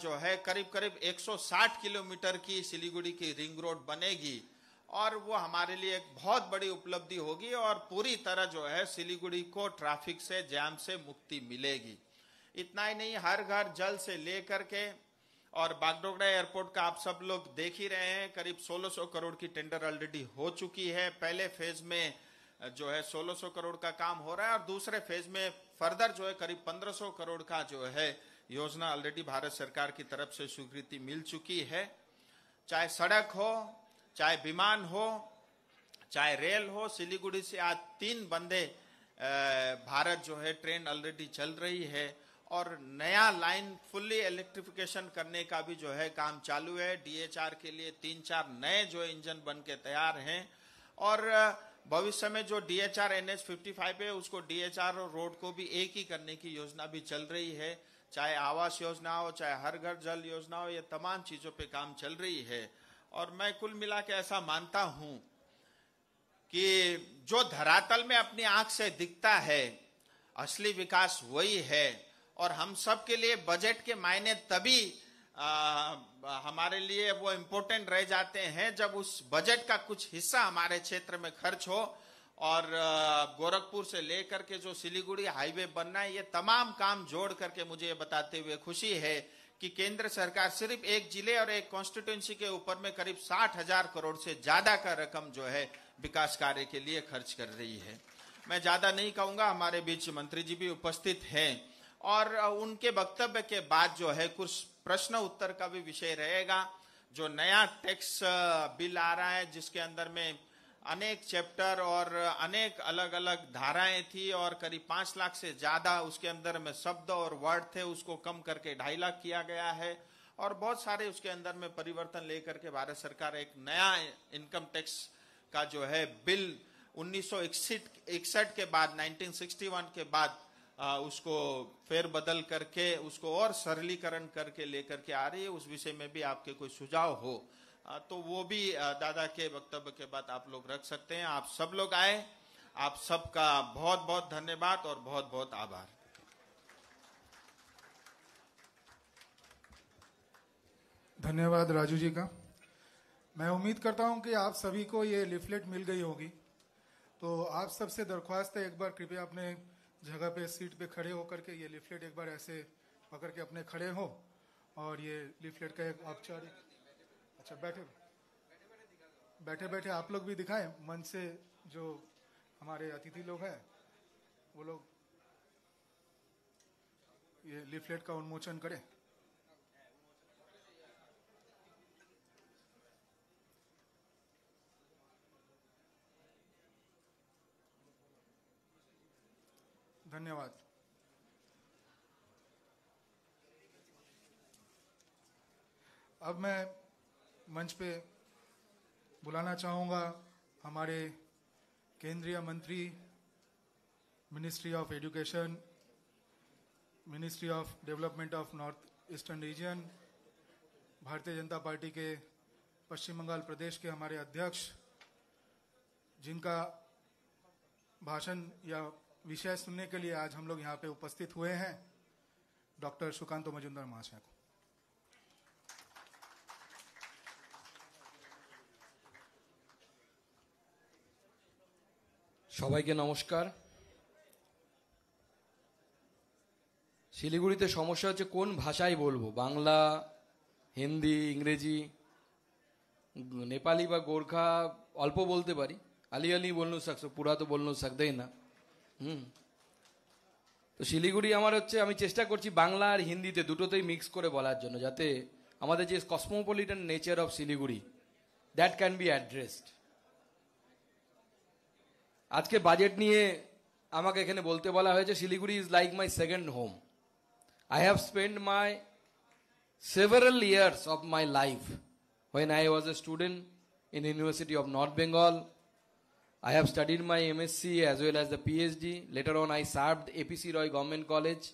जो है करीब 160 किलोमीटर की सिलीगुड़ी की रिंग रोड बनेगी और वो हमारे लिए एक बहुत बड़ी उपलब्धि होगी और पूरी तरह जो है सिलीगुड़ी को ट्रैफिक से, जाम से मुक्ति मिलेगी। इतना ही नहीं, हर घर जल से लेकर के और बागडोगरा एयरपोर्ट का आप सब लोग देख ही रहे हैं, करीब 1600 करोड़ की टेंडर ऑलरेडी हो चुकी है। पहले फेज में जो है 1600 करोड़ का काम हो रहा है और दूसरे फेज में फर्दर जो है करीब 1500 करोड़ का जो है योजना ऑलरेडी भारत सरकार की तरफ से स्वीकृति मिल चुकी है। चाहे सड़क हो, चाहे विमान हो, चाहे रेल हो, सिलीगुड़ी से आज 3 वंदे भारत जो है ट्रेन ऑलरेडी चल रही है और नया लाइन फुल्ली इलेक्ट्रिफिकेशन करने का भी जो है काम चालू है। DHR के लिए 3-4 नए जो इंजन बन के तैयार हैं और भविष्य में जो DHR NH55 है उसको DHR और रोड को भी एक ही करने की योजना भी चल रही है। चाहे आवास योजना हो, चाहे हर घर जल योजना हो, ये तमाम चीजों पे काम चल रही है। और मैं कुल मिला के ऐसा मानता हूं कि जो धरातल में अपनी आंख से दिखता है असली विकास वही है। और हम सब के लिए बजट के मायने तभी हमारे लिए वो इम्पोर्टेंट रह जाते हैं जब उस बजट का कुछ हिस्सा हमारे क्षेत्र में खर्च हो। और गोरखपुर से लेकर के जो सिलीगुड़ी हाईवे बनना है, ये तमाम काम जोड़ करके मुझे ये बताते हुए खुशी है कि केंद्र सरकार सिर्फ एक जिले और एक कॉन्स्टिट्यूंसी के ऊपर में करीब 60,000 करोड़ से ज्यादा का रकम जो है विकास कार्य के लिए खर्च कर रही है। मैं ज्यादा नहीं कहूंगा, हमारे बीच मंत्री जी भी उपस्थित हैं और उनके वक्तव्य के बाद जो है कुछ प्रश्न उत्तर का भी विषय रहेगा। जो नया टैक्स बिल आ रहा है जिसके अंदर में अनेक चैप्टर और अनेक अलग अलग धाराएं थी और करीब 5 लाख से ज्यादा उसके अंदर में शब्द और वर्ड थे, उसको कम करके 2.5 लाख किया गया है। और बहुत सारे उसके अंदर में परिवर्तन लेकर के भारत सरकार एक नया इनकम टैक्स का जो है बिल 1961 के बाद 1961 के बाद उसको फेरबदल करके उसको और सरलीकरण करके लेकर के आ रही है। उस विषय में भी आपके कोई सुझाव हो तो वो भी दादा के वक्तव्य के बाद आप लोग रख सकते हैं। आप सब लोग आए, आप सबका बहुत बहुत धन्यवाद और बहुत बहुत आभार। धन्यवाद राजू जी का। मैं उम्मीद करता हूं कि आप सभी को ये लिफलेट मिल गई होगी। तो आप सबसे दरख्वास्त है, एक बार कृपया अपने जगह पे सीट पे खड़े होकर के ये लिफलेट एक बार ऐसे पकड़ के अपने खड़े हो और ये लिफलेट का एक औपचारिक, अच्छा बैठे बैठे आप लोग भी दिखाएं। मंच से जो हमारे अतिथि लोग हैं वो लोग ये लिफलेट का उन्मोचन करें। धन्यवाद। अब मैं मंच पे बुलाना चाहूँगा हमारे केंद्रीय मंत्री, ministry of education, ministry of development of north eastern region, Bharatiya Janata party के पश्चिम बंगाल प्रदेश के हमारे अध्यक्ष, जिनका भाषण या विषय सुनने के लिए आज हम लोग यहाँ पे उपस्थित हुए हैं, डॉक्टर सुकांत मजुमदार महाशय को। সবাইকে নমস্কার। শিলিগুড়িতে সমস্যা হচ্ছে কোন ভাষায় বলবো, বাংলা, হিন্দি, ইংরেজি, নেপালি বা গোর্খা অল্প বলতে পারি। আলি আলি বলনু सकते, पूरा तो बोलनू सकते ही ना। তো শিলিগুড়ি আমার হচ্ছে, আমি চেষ্টা করছি বাংলা আর হিন্দিতে দুটোতেই মিক্স করে বলার জন্য, যাতে আমাদের যে Cosmopolitan nature of Siliguri that can be addressed. আজকে বাজেট নিয়ে আমাকে এখানে বলতে বলা হয়েছে। Siliguri is like my second home. I have spend my several years of my life when I was a student in University of North Bengal. I have studied my MSc as well as the PhD. Later on I served APC Roy Government College,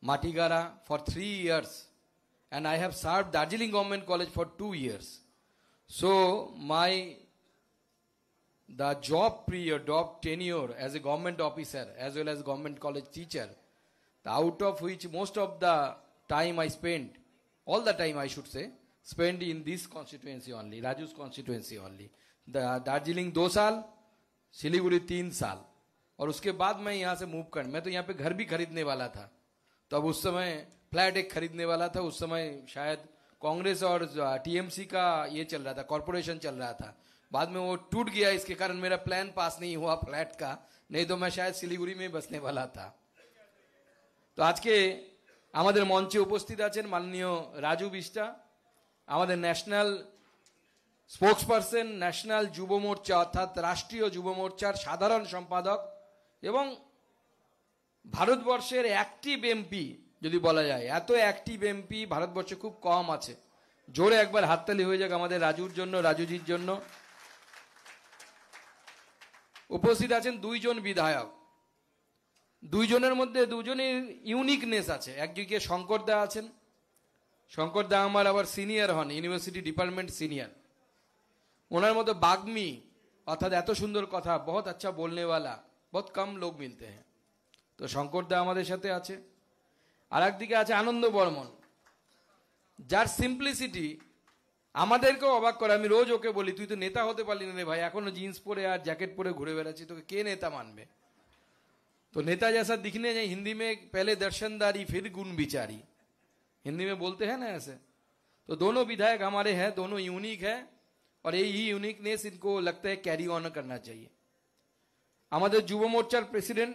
Matigara for 3 years, and I have served Darjeeling Government College for 2 years. So the job tenure as a government officer as well as government college teacher, out of which most of the time I spent, all the time I should say, spent in this constituency only, Raju's constituency only. The Darjeeling 2 साल, सिलीगुड़ी 3 साल, और उसके बाद मैं यहाँ से move कर, मैं तो यहाँ पे घर भी खरीदने वाला था। तो अब उस समय फ्लैट एक खरीदने वाला था। उस समय शायद कांग्रेस और टीएमसी का ये चल रहा था, कॉर्पोरेशन चल रहा था। बाद में वो टूट गया, इसके कारण मेरा प्लान पास नहीं हुआ फ्लैट का, नहीं तो मैं शायद सिलीगुड़ी में बसने वाला था। তো আজকে আমাদের মঞ্চে উপস্থিত আছেন মাননীয় রাজু বিষ্টা, আমাদের ন্যাশনাল স্পোক্সপারসন, ন্যাশনাল যুব মোর্চা অর্থাৎ রাষ্ট্রীয় যুব মোর্চার সাধারণ সম্পাদক এবং ভারতবর্ষের অ্যাক্টিভ এমপি যদি বলা যায়। এত অ্যাক্টিভ এমপি ভারতবর্ষে খুব কম আছে। জোরে একবার হাততালি হয়ে যাক আমাদের রাজুর জন্য, রাজুজির জন্য। উপস্থিত আছেন 2 জন বিধায়ক। 2 জনের মধ্যে 2 জনের ইউনিকনেস আছে। একদিকে শঙ্কর দা আছেন, শঙ্কর দা আমার আবার সিনিয়র হন, ইউনিভার্সিটি ডিপার্টমেন্ট সিনিয়র। ওনার মতো বাগ্মী অর্থাৎ এত সুন্দর কথা, বহুত আচ্ছা বলনে वाला बहुत कम लोग मिलते हैं। তো শঙ্কর দা আমাদের সাথে আছে। আর একদিকে আছে আনন্দ বর্মন, যার সিম্পলিসিটি আমাদেরকেও অবাক করে। আমি রোজ ওকে বলি, তুই তো নেতা হতে পারলি না রে ভাই, এখনো জিন্স পরে আর জ্যাকেট পরে ঘুরে বেড়াচ্ছি, তোকে কে নেতা মানবে। तो नेता जैसा दिखने जाए, हिंदी में पहले दर्शनदारी फिर गुण बिचारी, हिंदी में बोलते हैं ना ऐसे। तो दोनों विधायक हमारे हैं, दोनों यूनिक है और यही यूनिकनेस इनको लगता है कैरी ऑन करना चाहिए। আমাদের যুব মোর্চার প্রেসিডেন্ট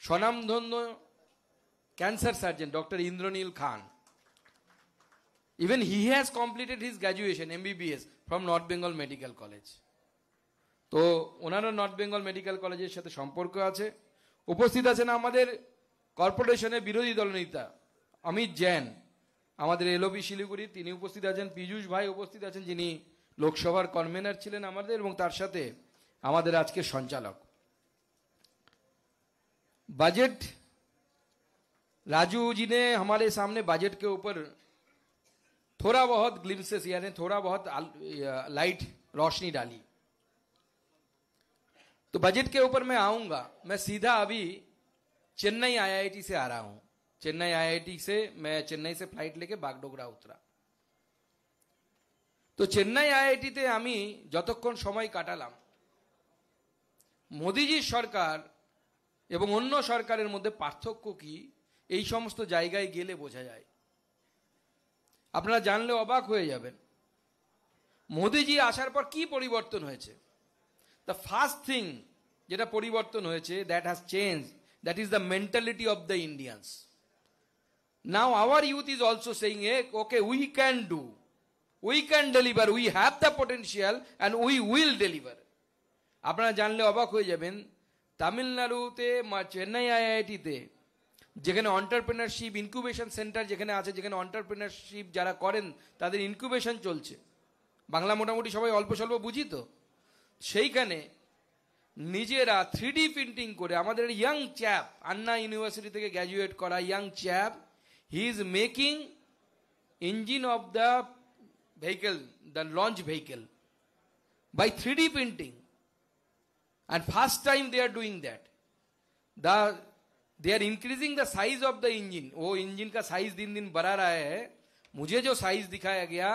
স্বনামধন্য cancer surgeon doctor Indranil Khan, Even he has completed his graduation MBBS from North Bengal Medical College. তো ওনারও নর্থ বেঙ্গল মেডিকেল কলেজের সাথে সম্পর্ক আছে। উপস্থিত আছেন আমাদের কর্পোরেশনের বিরোধী দলনেতা অমিত জৈন, আমাদের এলওপি শিলিগুড়ি, তিনি উপস্থিত আছেন। পীযূষ ভাই উপস্থিত আছেন, যিনি লোকসভার কনভেনার ছিলেন আমাদের, এবং তার সাথে আমাদের আজকের সঞ্চালক। बजट, राजू जी ने हमारे सामने बजट के ऊपर थोड़ा बहुत ग्लिम्सेस यानी थोड़ा बहुत लाइट रोशनी डाली। तो बजट के ऊपर मैं आऊंगा। मैं सीधा अभी चेन्नई आईआईटी से आ रहा हूं। चेन्नई आईआईटी से मैं चेन्नई से फ्लाइट लेके बागडोगरा उतरा। तो चेन्नई आईआईटी ते आमी যতক্ষণ সময় কাটালাম, মোদিজির সরকার এবং অন্য সরকারের মধ্যে পার্থক্য কি এই সমস্ত জায়গায় গেলে বোঝা যায়। আপনারা জানলে অবাক হয়ে যাবেন মোদিজি আসার পর কি পরিবর্তন হয়েছে। দ্য ফার্স্ট থিং যেটা পরিবর্তন হয়েছে, that has change, that is the mentality of the Indians. Now hour youth is also saying okay we can do, we can deliver, we have the potential and we will deliver. আপনারা জানলে অবাক হয়ে যাবেন তামিলনাড়ুতে চেন্নাই আইআইটিতে যেখানে entrepreneurship incubation centre যেখানে আছে, যেখানে এন্টারপ্রেনারশিপ যারা করেন তাদের ইনকিউবেশন চলছে, বাংলা মোটামুটি সবাই অল্প স্বল্প বুঝি, তো সেইখানে নিজেরা 3D প্রিন্টিং করে আমাদের ইয়াং চ্যাপ, আন্না ইউনিভার্সিটি থেকে গ্র্যাজুয়েট করা young chap, he is making engine of the vehicle, the launch vehicle by 3D printing. And first time they are doing that. They are increasing the size of the engine. वो engine का size दिन दिन बढ़ा रहा है। मुझे जो size दिखाया गया,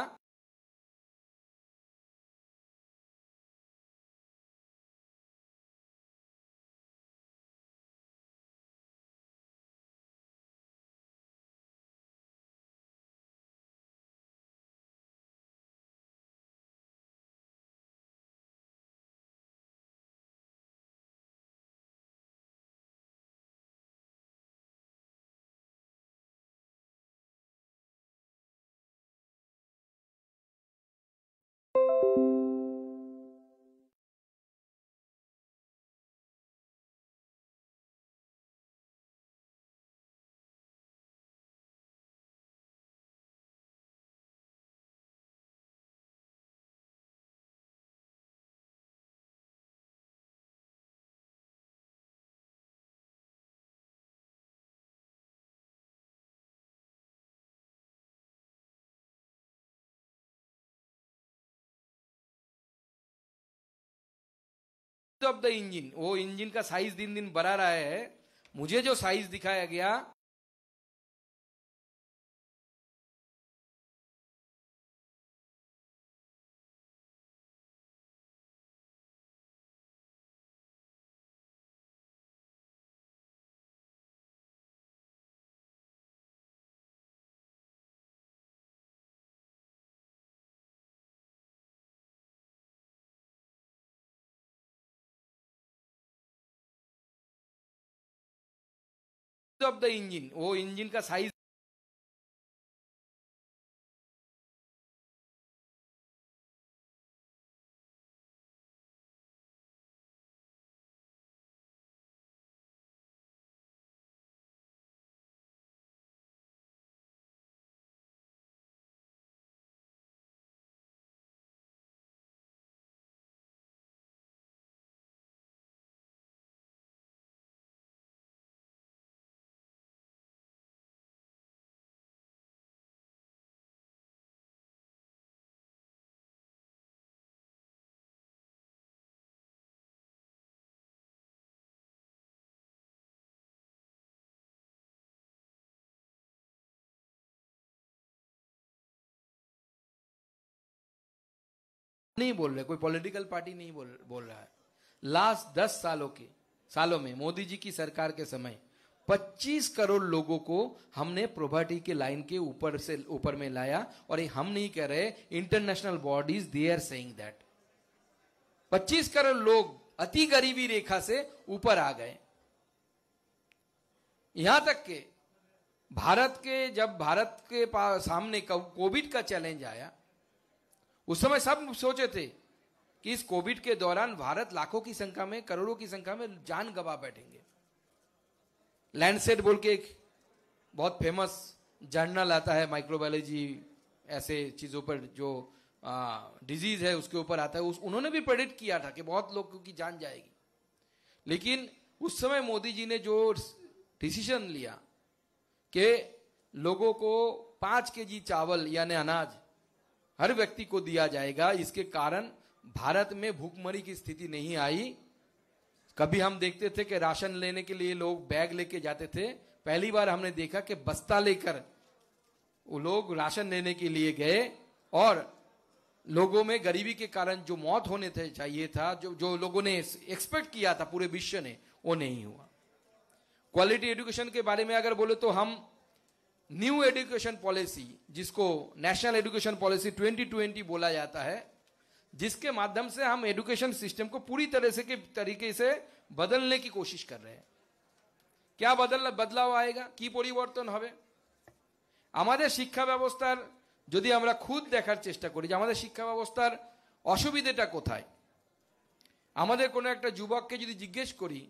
of the engine, वो इंजन का साइज दिन दिन बढ़ा रहा है। मुझे जो साइज दिखाया गया, of the engine, वो इंजन का साइज नहीं बोल रहे, कोई पॉलिटिकल पार्टी नहीं बोल रहा है। लास्ट 10 सालों में मोदी जी की सरकार के समय 25 करोड़ लोगों को हमने प्रॉपर्टी के लाइन के ऊपर में लाया। और ये हम नहीं कह रहे, international bodies they are saying that 25 crore लोग अति गरीबी रेखा से ऊपर आ गए। यहां तक के जब भारत के सामने कोविड का चैलेंज आया, उस समय सब सोचे थे कि इस कोविड के दौरान भारत लाखों की संख्या में, करोड़ों की संख्या में जान गंवा बैठेंगे। लैंडसेट बोल के एक बहुत फेमस जर्नल आता है माइक्रोबायोलॉजी, ऐसे चीजों पर जो डिजीज है उसके ऊपर आता है, उन्होंने भी प्रेडिक्ट किया था कि बहुत लोगों की जान जाएगी। लेकिन उस समय मोदी जी ने जो डिसीजन लिया कि लोगों को 5 केजी चावल यानी अनाज हर व्यक्ति को दिया जाएगा, इसके कारण भारत में भूखमरी की स्थिति नहीं आई। कभी हम देखते थे कि राशन लेने के लिए लोग बैग लेके जाते थे, पहली बार हमने देखा कि बस्ता लेकर वो लोग राशन लेने के लिए गए और लोगों में गरीबी के कारण जो मौत होने थे चाहिए था, जो लोगों ने एक्सपेक्ट किया था पूरे विश्व ने, वो नहीं हुआ। क्वालिटी एजुकेशन के बारे में अगर बोले तो हम न्यू एजुकेशन पॉलिसी, जिसको नेशनल एजुकेशन पॉलिसी 2020 बोला जाता है, जिसके माध्यम से हम एजुकेशन सिस्टम को पूरी तरह से के तरीके से बदलने की कोशिश कर रहे हैं। क्या बदलाव आएगा, की পরিবর্তন হবে? আমাদের শিক্ষা ব্যবস্থার যদি আমরা খুদ দেখার চেষ্টা করি যে আমাদের শিক্ষা ব্যবস্থার অসুবিধাটা কোথায়, আমাদের কোনো একটা যুবককে যদি জিজ্ঞেস করি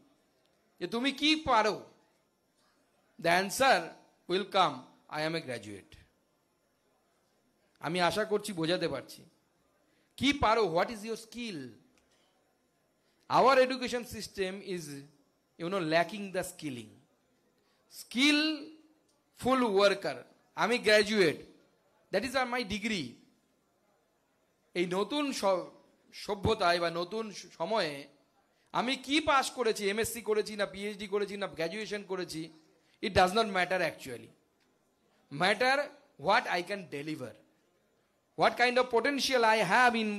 যে তুমি কি পারো, the answer will come, I am a graduate. আমি আশা করছি বোঝাতে পারছি। কি পারো, what is your skill? Our education system is lacking the skilling. Skillful worker, আমি graduate, that is my degree. এই নতুন সভ্যতায় বা নতুন সময়ে আমি কি পাস করেছি, এমএসসি করেছি না পিএইচডি করেছি না গ্র্যাজুয়েশন করেছি, it does not matter actually. Matter what I can deliver, what kind of potential I have in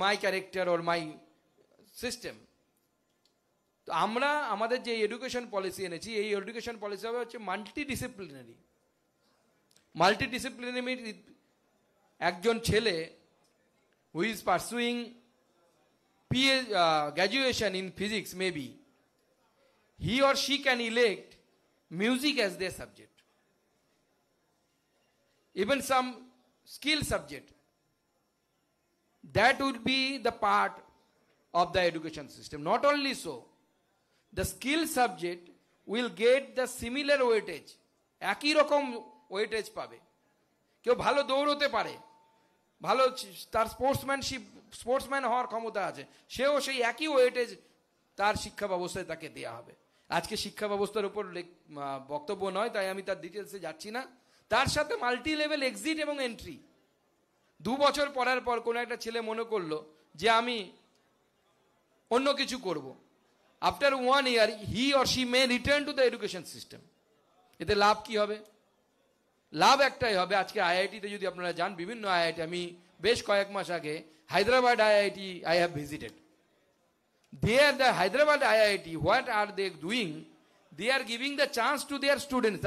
my character or my system. তো আমরা আমাদের যে এডুকেশন পলিসি এনেছি, এই এডুকেশন পলিসি হবে হচ্ছে মাল্টিডিসিপ্লিনারি। একজন ছেলে who is pursuing graduation in physics, maybe he or she can elect music as their subject, even some skill subject. That would be the part of the education system. Not only so, the skill subject will get the similar weightage, একই রকম weightage পাবে। কেউ ভালো দৌড়তে পারে, ভালো তার sportsman হওয়ার ক্ষমতা আছে, সেও সেই একই ওয়েটেজ তার শিক্ষা ব্যবস্থায় তাকে দেয়া হবে। আজকে শিক্ষা ব্যবস্থার উপর বক্তব্য নয়, তাই আমি তার ডিটেলসে যাচ্ছি না। তার সাথে মাল্টি লেভেল এক্সিট এবং এন্ট্রি। 2 বছর পড়ার পর কোনো একটা ছেলে মনে করলো যে আমি অন্য কিছু করব, after 1 year he or she may return to the education system. এতে লাভ কি হবে? লাভ একটাই হবে, আজকে আইআইটিতে যদি আপনারা যান, বিভিন্ন আইআইটি, আমি বেশ কয়েক মাস আগে Hyderabad IIT I have visited. There the Hyderabad IIT, what are they doing? They are giving the chance to their students,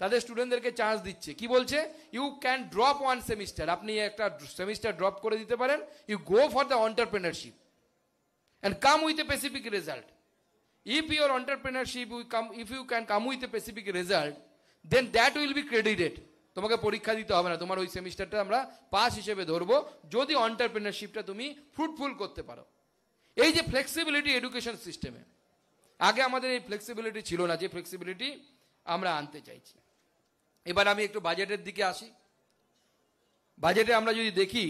তাদের স্টুডেন্টদেরকে চান্স দিচ্ছে। কি বলছে? ইউ ক্যান ড্রপ 1 সেমিস্টার, আপনি একটা সেমিস্টার ড্রপ করে দিতে পারেন। You go for the entrepreneurship and come with a specific result. If your entrepreneurship if you can come with a specific result, then that will be credited. তোমাকে পরীক্ষা দিতে হবে না, তোমার ওই সেমিস্টারটা আমরা পাস হিসেবে ধরবো যদি এন্টারপ্রেনারশিপটা তুমি ফ্রুটফুল করতে পারো। এই যে ফ্লেক্সিবিলিটি এডুকেশন সিস্টেমে, আগে আমাদের এই ফ্লেক্সিবিলিটি ছিল না, যে ফ্লেক্সিবিলিটি আমরা আনতে চাইছি। এবার আমি একটু বাজেটের দিকে আসি। বাজেটে আমরা যদি দেখি,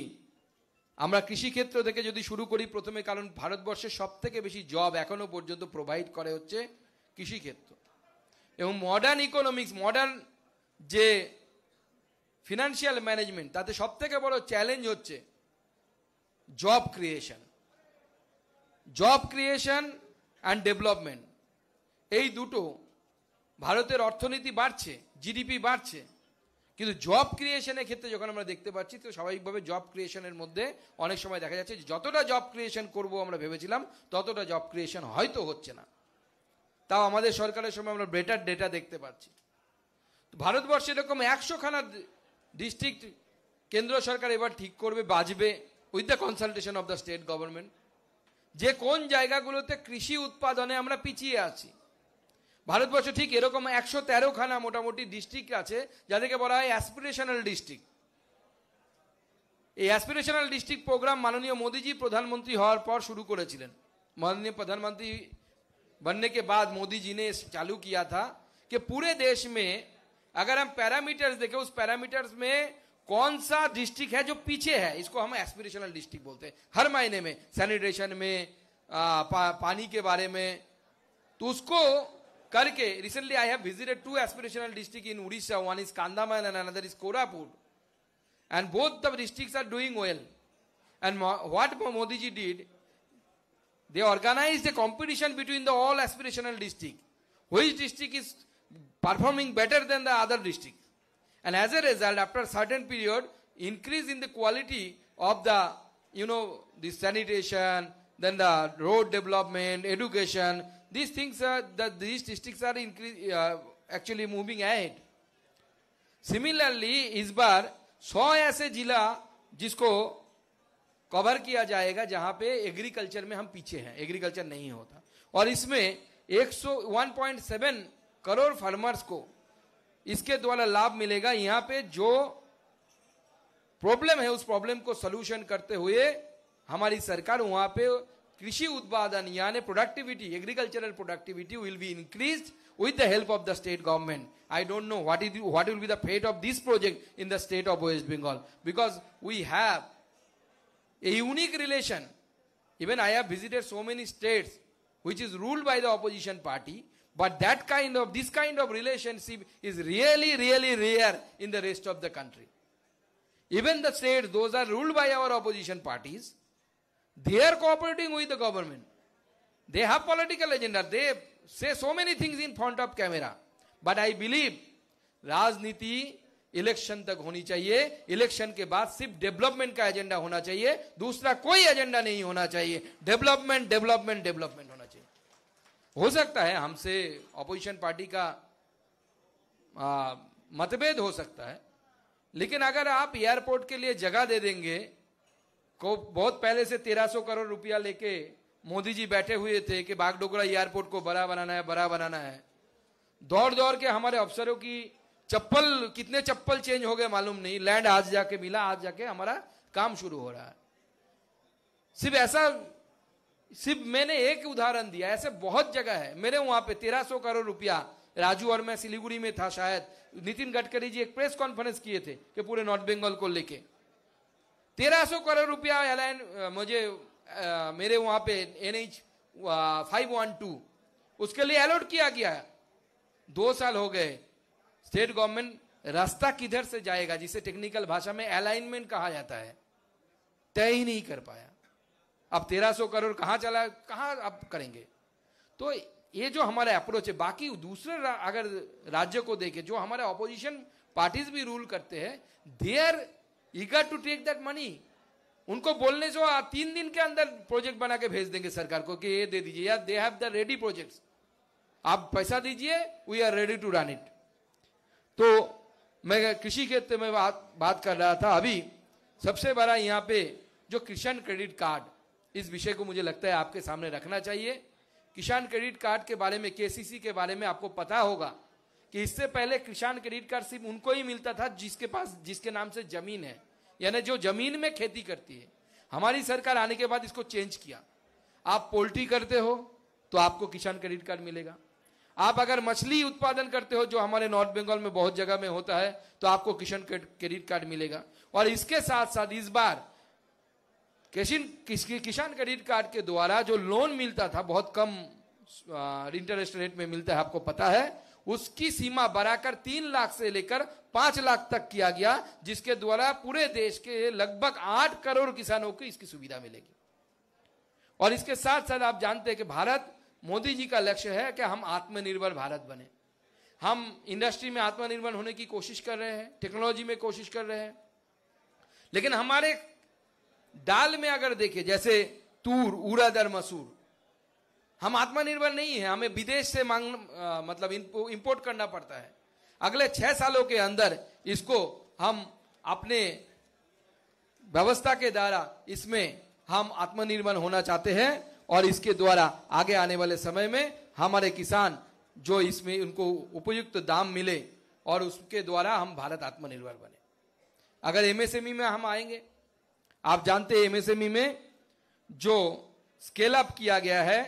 আমরা কৃষিক্ষেত্র থেকে যদি শুরু করি প্রথমে, কারণ ভারতবর্ষের সব থেকে বেশি জব এখনো পর্যন্ত প্রোভাইড করে হচ্ছে কৃষিক্ষেত্র। এবং মডার্ন ইকোনমিক্স, মডার্ন যে ফিনান্সিয়াল ম্যানেজমেন্ট, তাতে সব থেকে বড় চ্যালেঞ্জ হচ্ছে job creation. Job creation and development, এই দুটো। ভারতের অর্থনীতি বাড়ছে, জিডিপি বাড়ছে, কিন্তু জব ক্রিয়েশনের ক্ষেত্রে যখন আমরা দেখতে পাচ্ছি, তো স্বাভাবিকভাবে জব ক্রিয়েশনের মধ্যে অনেক সময় দেখা যাচ্ছে যে যতটা জব ক্রিয়েশন করব আমরা ভেবেছিলাম, ততটা জব ক্রিয়েশন হয়তো হচ্ছে না। তাও আমাদের সরকারের সময় আমরা বেটার ডেটা দেখতে পাচ্ছি। ভারতবর্ষে এরকম 100খানা ডিস্ট্রিক্ট কেন্দ্র সরকার এবার ঠিক করবে, বাজবে with the consultation of the state government, যে কোন জায়গাগুলোতে কৃষি উৎপাদনে আমরা পিছিয়ে আছি। ভারতবর্ষে ঠিক এরকম 113 খানা মোটামুটি ডিস্ট্রিক্ট আছে যাদেরকে বলা হয় অ্যাসপিরেশনাল ডিস্ট্রিক্ট। এই অ্যাসপিরেশনাল डिस्ट्रिक्ट प्रोग्राम माननीय मोदी जी प्रधानमंत्री होने पर शुरू करेছিলেন। माननीय प्रधानमंत्री बनने के बाद मोदी जी ने चालू किया था कि पूरे देश में अगर हम पैरामीटर्स देखें, उस पैरामीटर्स में कौन सा डिस्ट्रिक्ट है जो पीछे है, इसको हम एस्पिरेशनल डिस्ट्रिक्ट बोलते हैं हर मायने में, सैनिटेशन में, पानी के बारे में। तो उसको करके recently I have visited 2 aspirational district in Orissa, one is Kandhamal and another is Koraput, and both the districts are doing well. And what Modi ji did, they organized a competition between the all aspirational district, which district is performing better than the other district, and as a result, after a certain period, increase in the quality of the, the sanitation, then the road development, education, these things are that these districts are actually moving ahead. Similarly, इस बार 100 ऐसे जिला जिसको cover किया जाएगा जहां पे agriculture में हम पीछे हैं, एग्रीकल्चर नहीं होता, और इसमें 101.7 करोड़ फार्मर्स को इसके द्वारा लाभ मिलेगा। यहां पे जो प्रॉब्लम है उस प्रॉब्लम को सॉल्यूशन करते हुए हमारी सरकार वहां पे कृषि उत्पादन यानी productivity, agricultural productivity will be increased with the help of the state government. I don't know what will be the fate of this project in the state of West Bengal, because we have a unique relation. Even I have visited so many states which is ruled by the opposition party, but this kind of relationship is really, really rare in the rest of the country. Even the states, those are ruled by our opposition parties, they are cooperating with the government. They have political agenda. They say so many things in front of camera. But I believe राजनीति election तक होनी चाहिए, election के बाद सिर्फ development का agenda होना चाहिए, दूसरा कोई एजेंडा नहीं होना चाहिए, डेवलपमेंट डेवलपमेंट डेवलपमेंट होना चाहिए। हो सकता है हमसे ऑपोजिशन पार्टी का मतभेद हो सकता है, लेकिन अगर आप एयरपोर्ट के लिए जगह दे देंगे, को बहुत पहले से 1300 करोड़ रुपया लेके मोदी जी बैठे हुए थे कि बागडोगरा एयरपोर्ट को बड़ा बनाना है, बड़ा बनाना है, दौड़ दौड़ के हमारे अफसरों की कितने चप्पल चेंज हो गए मालूम नहीं, लैंड आज जाके मिला, आज जाके हमारा काम शुरू हो रहा है। सिर्फ मैंने एक उदाहरण दिया, ऐसे बहुत जगह है। मेरे वहां पे 1300 करोड़ रुपया, राजू और मैं सिलीगुड़ी में था, शायद नितिन गडकरी जी एक प्रेस कॉन्फ्रेंस किए थे कि पूरे नॉर्थ बंगाल को लेके 1300 करोड़ रुपया मुझे मेरे वहां पे NH 512 उसके लिए अलॉट किया गया। 2 साल हो गए, स्टेट गवर्नमेंट रास्ता किधर से जाएगा, जिसे टेक्निकल भाषा में अलाइनमेंट कहा जाता है, तय ही नहीं कर पाया। अब 1300 करोड़ कहां चला, कहां अब करेंगे। तो ये जो हमारा अप्रोच है, बाकी दूसरे अगर राज्य को देखे जो हमारे ऑपोजिशन पार्टीज भी रूल करते हैं, they are eager to take that money. उनको बोलने से 3 दिन के अंदर प्रोजेक्ट बना के भेज देंगे सरकार को कि ये दे दीजिए, या they have the ready projects, आप पैसा दीजिए, we are ready to run it. तो मैं कृषि क्षेत्र में बात कर रहा था। अभी सबसे बड़ा यहाँ पे जो किसान क्रेडिट कार्ड, इस विषय को मुझे लगता है आपके सामने रखना चाहिए। किसान क्रेडिट कार्ड के बारे में, KCC के बारे में आपको पता होगा कि इससे पहले किसान क्रेडिट कार्ड सिर्फ उनको ही मिलता था जिसके नाम से जमीन है, यानी जो जमीन में खेती करती है। हमारी सरकार आने के बाद इसको चेंज किया। आप पोल्ट्री करते हो तो आपको किसान क्रेडिट कार्ड मिलेगा, आप अगर मछली उत्पादन करते हो जो हमारे नॉर्थ बंगाल में बहुत जगह में होता है तो आपको किसान क्रेडिट कार्ड मिलेगा। और इसके साथ साथ इस बार किसान क्रेडिट कार्ड के द्वारा जो लोन मिलता था, बहुत कम इंटरेस्ट रेट में मिलता है, आपको पता है, उसकी सीमा बढ़ाकर 3 लाख से लेकर 5 लाख तक किया गया, जिसके द्वारा पूरे देश के लगभग 8 करोड़ किसानों को इसकी सुविधा मिलेगी। और इसके साथ साथ आप जानते हैं कि भारत, मोदी जी का लक्ष्य है कि हम आत्मनिर्भर भारत बने। हम इंडस्ट्री में आत्मनिर्भर होने की कोशिश कर रहे हैं, टेक्नोलॉजी में कोशिश कर रहे हैं, लेकिन हमारे दाल में अगर देखें, जैसे तूर, उड़द और मसूर, हम आत्मनिर्भर नहीं है, हमें विदेश से मतलब इंपोर्ट करना पड़ता है। अगले 6 सालों के अंदर इसको हम अपने व्यवस्था के द्वारा इसमें हम आत्मनिर्भर होना चाहते हैं, और इसके द्वारा आगे आने वाले समय में हमारे किसान जो इसमें उनको उपयुक्त दाम मिले और उसके द्वारा हम भारत आत्मनिर्भर बने। अगर एमएसएमई में हम आएंगे, आप जानते हैं एमएसएमई में जो स्केल अप किया गया है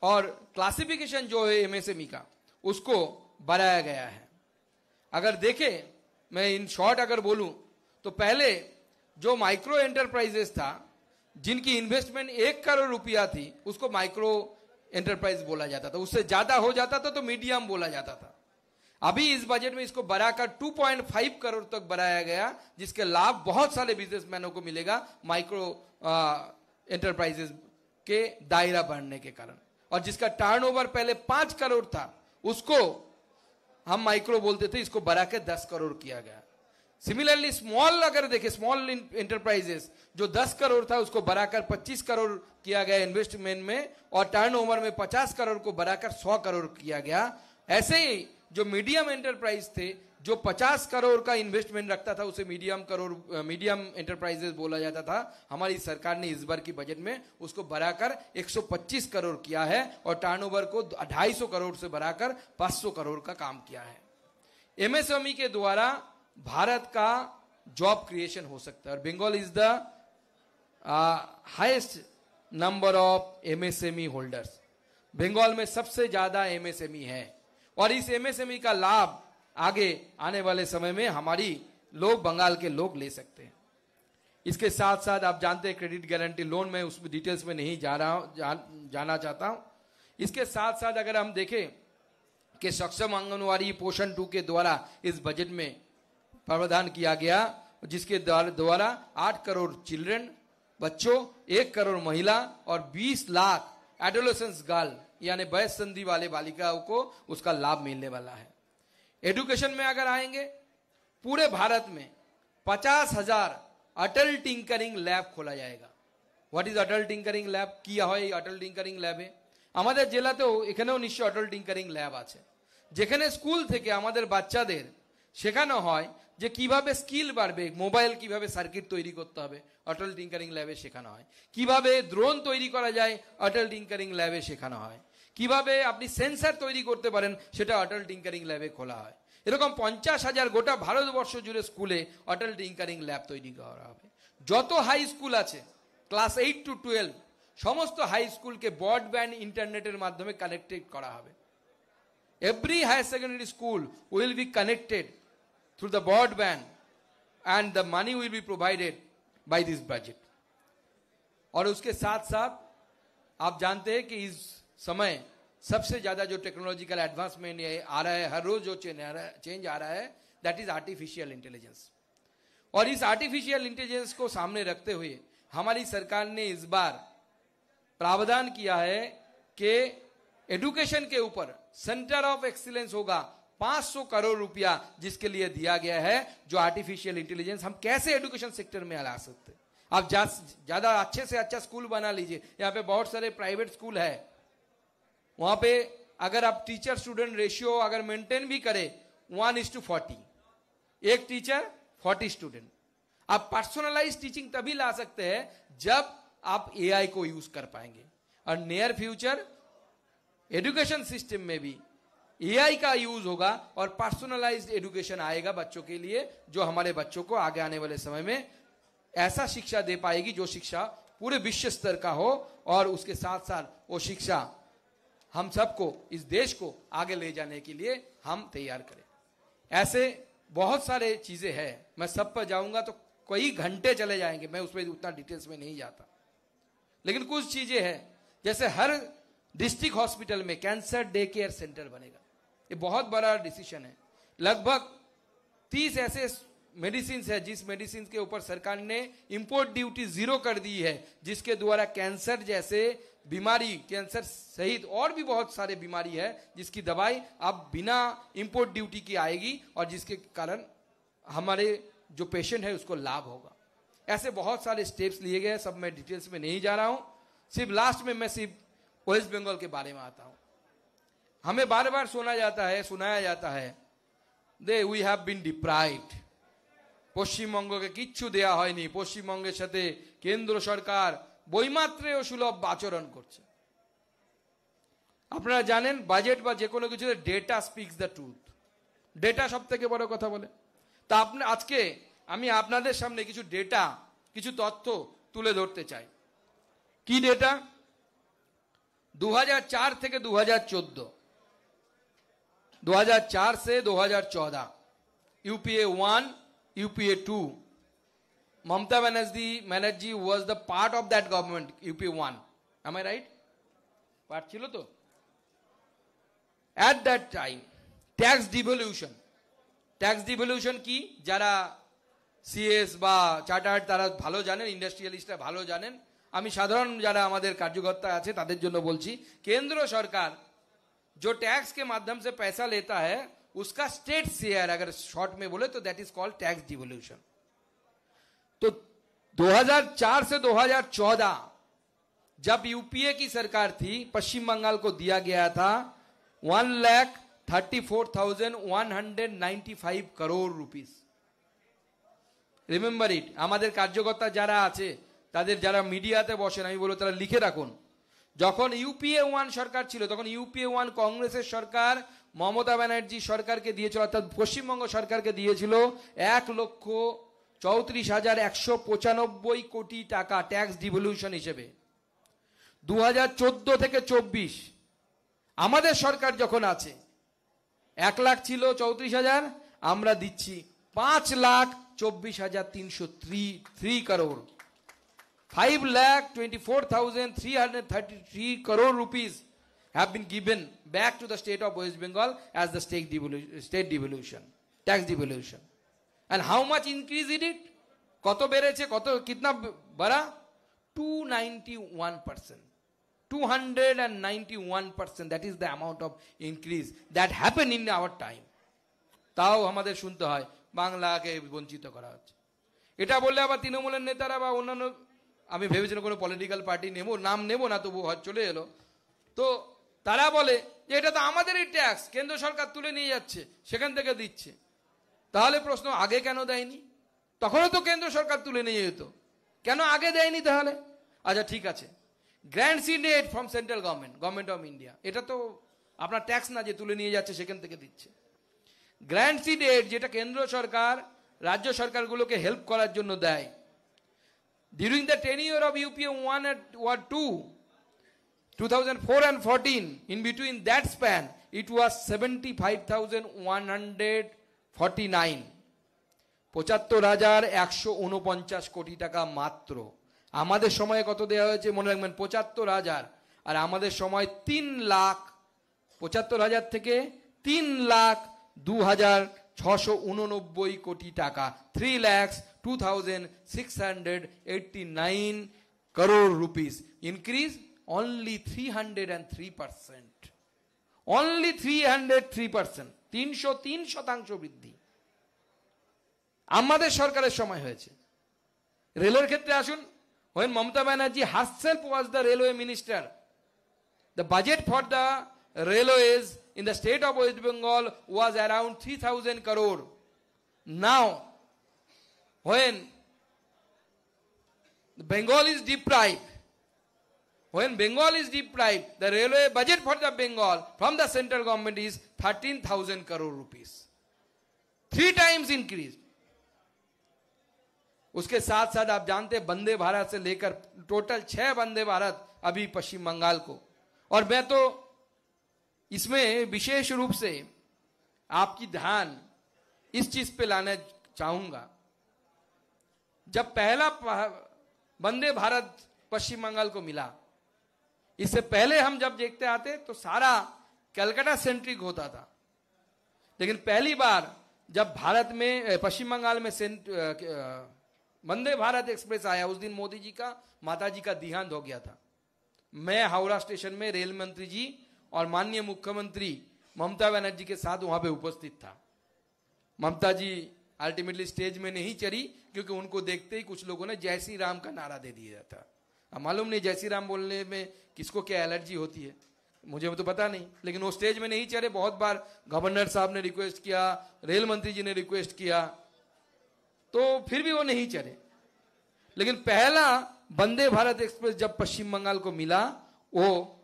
और क्लासिफिकेशन जो है एमएसएमई का उसको बढ़ाया गया है। अगर देखें, मैं इन शॉर्ट अगर बोलूं तो पहले जो माइक्रो एंटरप्राइजेस था जिनकी इन्वेस्टमेंट 1 करोड़ रुपया थी उसको माइक्रो एंटरप्राइज बोला जाता था, उससे ज्यादा हो जाता था तो मीडियम बोला जाता था। अभी इस बजट में इसको बढ़ाकर 2.5 करोड़ तक बढ़ाया गया, जिसके लाभ बहुत सारे बिजनेसमैनों को मिलेगा माइक्रो एंटरप्राइजेस के दायरा बढ़ने के कारण। और जिसका टर्नओवर पहले 5 करोड़ था उसको हम माइक्रो बोलते थे, इसको बढ़ा के 10 करोड़ किया गया। सिमिलरली स्मॉल अगर देखें, स्मॉल एंटरप्राइजेस जो 10 करोड़ था उसको बढ़ाकर 25 करोड़ किया गया इन्वेस्टमेंट में, और टर्नओवर में 50 करोड़ को बढ़ाकर 100 करोड़ किया गया। ऐसे ही जो मीडियम एंटरप्राइज थे जो 50 करोड़ का इन्वेस्टमेंट रखता था उसे मीडियम एंटरप्राइजेस बोला जाता था। हमारी सरकार ने इस बार की बजट में उसको बढ़ाकर 125 करोड़ किया है और टर्नओवर को 250 करोड़ से बढ़ाकर 500 करोड़ का काम किया है। एमएसएमई के द्वारा भारत का जॉब क्रिएशन हो सकता है और Bengal is the highest number of MSME holders. Bengal में सबसे ज्यादा एमएसएमई है और इस एमएसएमई का लाभ आगे आने वाले समय में हमारी लोग, बंगाल के लोग ले सकते हैं। इसके साथ साथ आप जानते हैं क्रेडिट गारंटी लोन, में उसमें डिटेल्स में नहीं जाना चाहता हूं। इसके साथ साथ अगर हम देखें कि सक्षम आंगनवाड़ी पोषण 2 के द्वारा इस बजट में प्रावधान किया गया, जिसके द्वारा 8 करोड़ चिल्ड्रन बच्चों, 1 करोड़ महिला और 20 लाख एडोलेसेंस गर्ल यानी वयस संधि वाले बालिकाओं को उसका लाभ मिलने वाला है। एजुकेशन में अगर आएंगे, पूरे भारत में 50,000 अटल टिंकरिंग लैब खोला जाएगा। What is Atal tinkering lab? किया হয় अटल टिंकरिंग लैबे আমাদের জেলাতেও এখানেও নিশ্চয় অটল টিঙ্কারিং ল্যাব আছে, যেখানে স্কুল থেকে আমাদের বাচ্চাদের শেখানো হয় যে কিভাবে স্কিল বাড়বে, মোবাইল কিভাবে সার্কিট তৈরি করতে হবে অটল টিঙ্কারিং ল্যাবে শেখানো হয়, কিভাবে ড্রোন তৈরি করা যায় অটল টিঙ্কারিং ল্যাবে শেখানো হয়, কিভাবে আপনি সেন্সর তৈরি করতে পারেন সেটা অটল টিঙ্কারিং ল্যাবে খোলা হয়। এরকম 50,000 গোটা ভারতবর্ষ জুড়ে স্কুলে অটল টিঙ্কারিং ল্যাব তৈরি করা হবে। যত হাই স্কুল আছে ক্লাস 8 to 12 সমস্ত হাই স্কুলকে ব্রডব্যান্ড ইন্টারনেটের মাধ্যমে কানেক্টেড করা হবে। Every higher secondary school will be connected through the broadband and the money will be provided by this budget. और उसके साथ साथ आप जानते हैं कि इस समय सबसे ज्यादा जो टेक्नोलॉजिकल एडवांसमेंट आ रहा है, हर रोज जो चेंज आ रहा है, दैट इज आर्टिफिशियल इंटेलिजेंस। और इस आर्टिफिशियल इंटेलिजेंस को सामने रखते हुए हमारी सरकार ने इस बार प्रावधान किया है कि एजुकेशन के ऊपर सेंटर ऑफ एक्सीलेंस होगा, 500 करोड़ रुपया जिसके लिए दिया गया है, जो आर्टिफिशियल इंटेलिजेंस हम कैसे एजुकेशन सेक्टर में ला सकते। आप ज्यादा अच्छे से अच्छा स्कूल बना लीजिए। यहाँ पे बहुत सारे प्राइवेट स्कूल है, वहां पे अगर आप टीचर स्टूडेंट रेशियो अगर मेंटेन भी करें 1:40, एक टीचर 40 स्टूडेंट। आप पर्सनलाइज टीचिंग तभी ला सकते हैं जब आप एआई को यूज कर पाएंगे। और नियर फ्यूचर एजुकेशन सिस्टम में भी एआई का यूज होगा और पर्सनलाइज्ड एजुकेशन आएगा बच्चों के लिए, जो हमारे बच्चों को आगे आने वाले समय में ऐसा शिक्षा दे पाएगी जो शिक्षा पूरे विश्व स्तर का हो, और उसके साथ साथ वो शिक्षा हम सबको, इस देश को आगे ले जाने के लिए हम तैयार करें। ऐसे बहुत सारे चीजें हैं, मैं सब पर जाऊंगा तो कई घंटे चले जाएंगे, मैं उसमें उतना डिटेल्स में नहीं जाता। लेकिन कुछ चीजें हैं, जैसे हर डिस्ट्रिक्ट हॉस्पिटल में कैंसर डे केयर सेंटर बनेगा। ये बहुत बड़ा डिसीजन है। लगभग 30 ऐसे मेडिसिन है जिस मेडिसिन के ऊपर सरकार ने इंपोर्ट ड्यूटी 0 कर दी है, जिसके द्वारा कैंसर जैसे बीमारी, कैंसर सहित और भी बहुत सारे बीमारी है जिसकी दवाई अब बिना इंपोर्ट ड्यूटी की आएगी और जिसके कारण हमारे जो पेशेंट है उसको लाभ होगा। ऐसे बहुत सारे स्टेप्स लिए गए, सब मैं डिटेल्स में नहीं जा रहा हूं। सिर्फ लास्ट में मैं सिर्फ वेस्ट बंगाल के बारे में आता हूं। हमें बार बार सुनाया जाता है दे वी हैव बीन डिप्राइव्ड, পশ্চিমবঙ্গকে কিচ্ছু দেয়া হয়নি, পশ্চিমবঙ্গের সাথে কেন্দ্র সরকার বৈমাত্রেয় সুলভ আচরণ করছে। আপনারা জানেন বাজেট বা যে কোনো কিছু data speaks the truth, data সব থেকে বড় কথা বলে। তা আজকে আমি আপনাদের সামনে কিছু ডেটা, কিছু তথ্য তুলে ধরতে চাই। কি ডেটা? 2004 থেকে 2014, 2004 से 2014 UPA 1, UPA 2, Mamata Banerjee was the part of that government, UPA 1. Am I right? Part chilo to? At that time, tax devolution কি যারা সিএস বা চার্টার্ড তারা ভালো জানেন, ইন্ডাস্ট্রিয়ালিস্টরা ভালো জানেন, আমি সাধারণ যারা আমাদের কার্যকর্তা আছে তাদের জন্য বলছি। কেন্দ্র সরকার जो टैक्स के माध्यम से पैसा लेता है उसका स्टेट शेयर, अगर शॉर्ट में बोले तो that is called tax devolution. तो 2004 से 2014 जब यूपीए की सरकार थी, पश्चिम बंगाल को दिया गया था 1,34,195 करोड़ रुपीस। Remember it. আমাদের কার্যকর্তা যারা আছে তাদের যারা মিডিয়াতে বসেন আমি বলবো তারা লিখে রাখুন, যখন ইউপিএ 1 সরকার ছিল তখন ইউপিএ 1 কংগ্রেসের সরকার মমতা ব্যানার্জি সরকারকে দিয়েছিল, অর্থাৎ পশ্চিমবঙ্গ সরকারকে দিয়েছিল 1,34,195 কোটি টাকা ট্যাক্স ডিভলিউশন হিসেবে। 2014 থেকে 24 আমাদের সরকার যখন আছে 1 লাখ ছিল 34,000, আমরা দিচ্ছি 5,24,303 crore. 5,24,333 crore rupees have been given back to the state of West Bengal as the state devolution, tax devolution. And how much increase it? কত বেড়েছে, কত কিতনা बढ़ा? 291%, 291%. That is the amount of increase that happened in our time. তাও আমাদের শুনতে হয় বাংলাকে বঞ্চিত করা হচ্ছে। এটা বললে আবার তৃণমূলের নেতারা বা অন্যান্য, আমি ভেবেছিলাম কোনো পলিটিক্যাল পার্টি নেব, নাম নেব না, তবু চলে এলো, তো তারা বলে যে এটা তো আমাদেরই ট্যাক্স, কেন্দ্র সরকার তুলে নিয়ে যাচ্ছে, সেখান থেকে দিচ্ছে। তাহলে প্রশ্ন, আগে কেন দেয়নি? তখনও তো কেন্দ্র সরকার তুলে নিয়ে যেত, কেন আগে দেয়নি তাহলে? আচ্ছা ঠিক আছে, grand seeded from central government of India, এটা তো আপনার ট্যাক্স না যে তুলে নিয়ে যাচ্ছে সেখান থেকে দিচ্ছে। গ্র্যান্ড সিডেড যেটা কেন্দ্র সরকার রাজ্য সরকারগুলোকে হেল্প করার জন্য দেয়। During the tenure of UPA 1 or 2, 2004 and 14, in between that span, it was 75,149, 75,149 কোটি টাকা মাত্র। আমাদের সময়ে কত দেওয়া হয়েছে মনে রাখবেন, 75,000, আর আমাদের সময় 3,75,000 থেকে 3,02,689 কোটি টাকা, 3,02,689 crore rupees. Increase only 303%. Only 303%. 303% বৃদ্ধি আমাদের সরকারের সময় হয়েছে। রেলের ক্ষেত্রে আসুন, when Mamata Banerjee herself was the railway minister, the budget for the railways in the state of West Bengal was around 3,000 crore. Now, when Bengal is deprived, the railway budget for the Bengal from the central government is 13,000 crore rupees. 3 times increased. उसके साथ साथ आप जानते हैं वंदे भारत से लेकर total 6 Vande Bharat अभी पश्चिम बंगाल को। और मैं तो इसमें विशेष रूप से आपकी ध्यान इस चीज पे लाना चाहूंगा, जब पहला वंदे भारत पश्चिम बंगाल को मिला, इससे पहले हम जब देखते आते तो सारा कलकत्ता सेंट्रिक होता था, लेकिन पहली बार जब भारत में पश्चिम बंगाल में वंदे भारत एक्सप्रेस आया, उस दिन मोदी जी का माता जी का देहांत हो गया था। मैं हावड़ा स्टेशन में रेल मंत्री जी और माननीय मुख्यमंत्री ममता बनर्जी के साथ वहां पे उपस्थित था। ममता जी अल्टीमेटली स्टेज में नहीं चढ़ी क्योंकि उनको देखते ही कुछ लोगों ने जय श्री राम का नारा दे दिया था। अब मालूम नहीं जय श्री राम बोलने में किसको क्या एलर्जी होती है, मुझे तो पता नहीं, लेकिन वो स्टेज में नहीं चढ़े। बहुत बार गवर्नर साहब ने रिक्वेस्ट किया, रेल मंत्री जी ने रिक्वेस्ट किया, तो फिर भी वो नहीं चढ़े। लेकिन पहला वंदे भारत एक्सप्रेस जब पश्चिम बंगाल को मिला, वो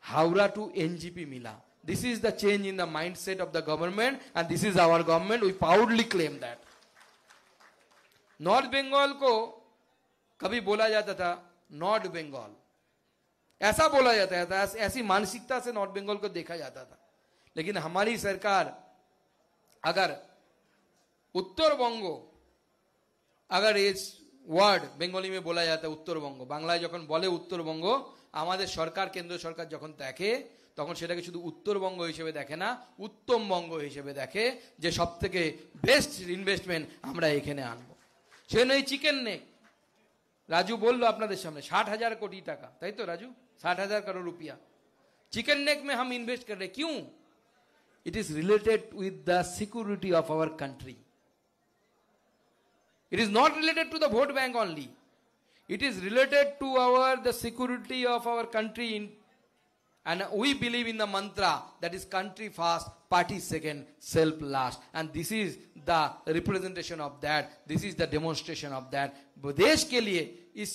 हावड़ा टू एनजीपी मिला. This is the change in the mindset of the government, and this is our government. We proudly claim that. North Bengal को कभी बोला जाता था नॉर्थ बंगाल, ऐसा बोला जाता था, ऐसी मानसिकता से नॉर्थ बंगाल को देखा जाता था. लेकिन हमारी सरकार अगर उत्तरबंग, अगर इस ওয়ার্ড বেঙ্গলি में बोला जाता है उत्तरबंग, বাংলায় যখন বলে উত্তরবঙ্গ, আমাদের সরকার, কেন্দ্র সরকার যখন দেখে তখন সেটাকে শুধু উত্তরবঙ্গ হিসেবে দেখে না, উত্তমবঙ্গ হিসেবে দেখে, যে সবথেকে বেস্ট ইনভেস্টমেন্ট আমরা এখানে আনবো. সেজন্য এই চিকেন নেক, রাজু বললো আপনাদের সামনে 60,000 কোটি টাকা, তাই তো রাজু, 60,000 करोड़ रुपया चिकन नेक में हम इन्वेस्ट कर रहे. क्यों? It is related with the security of our country. It is not related to the vote bank only. It is related to the security of our country. And we believe in the mantra that is country first, party second, self last. And this is the representation of that. This is the demonstration of that. देश के लिए इस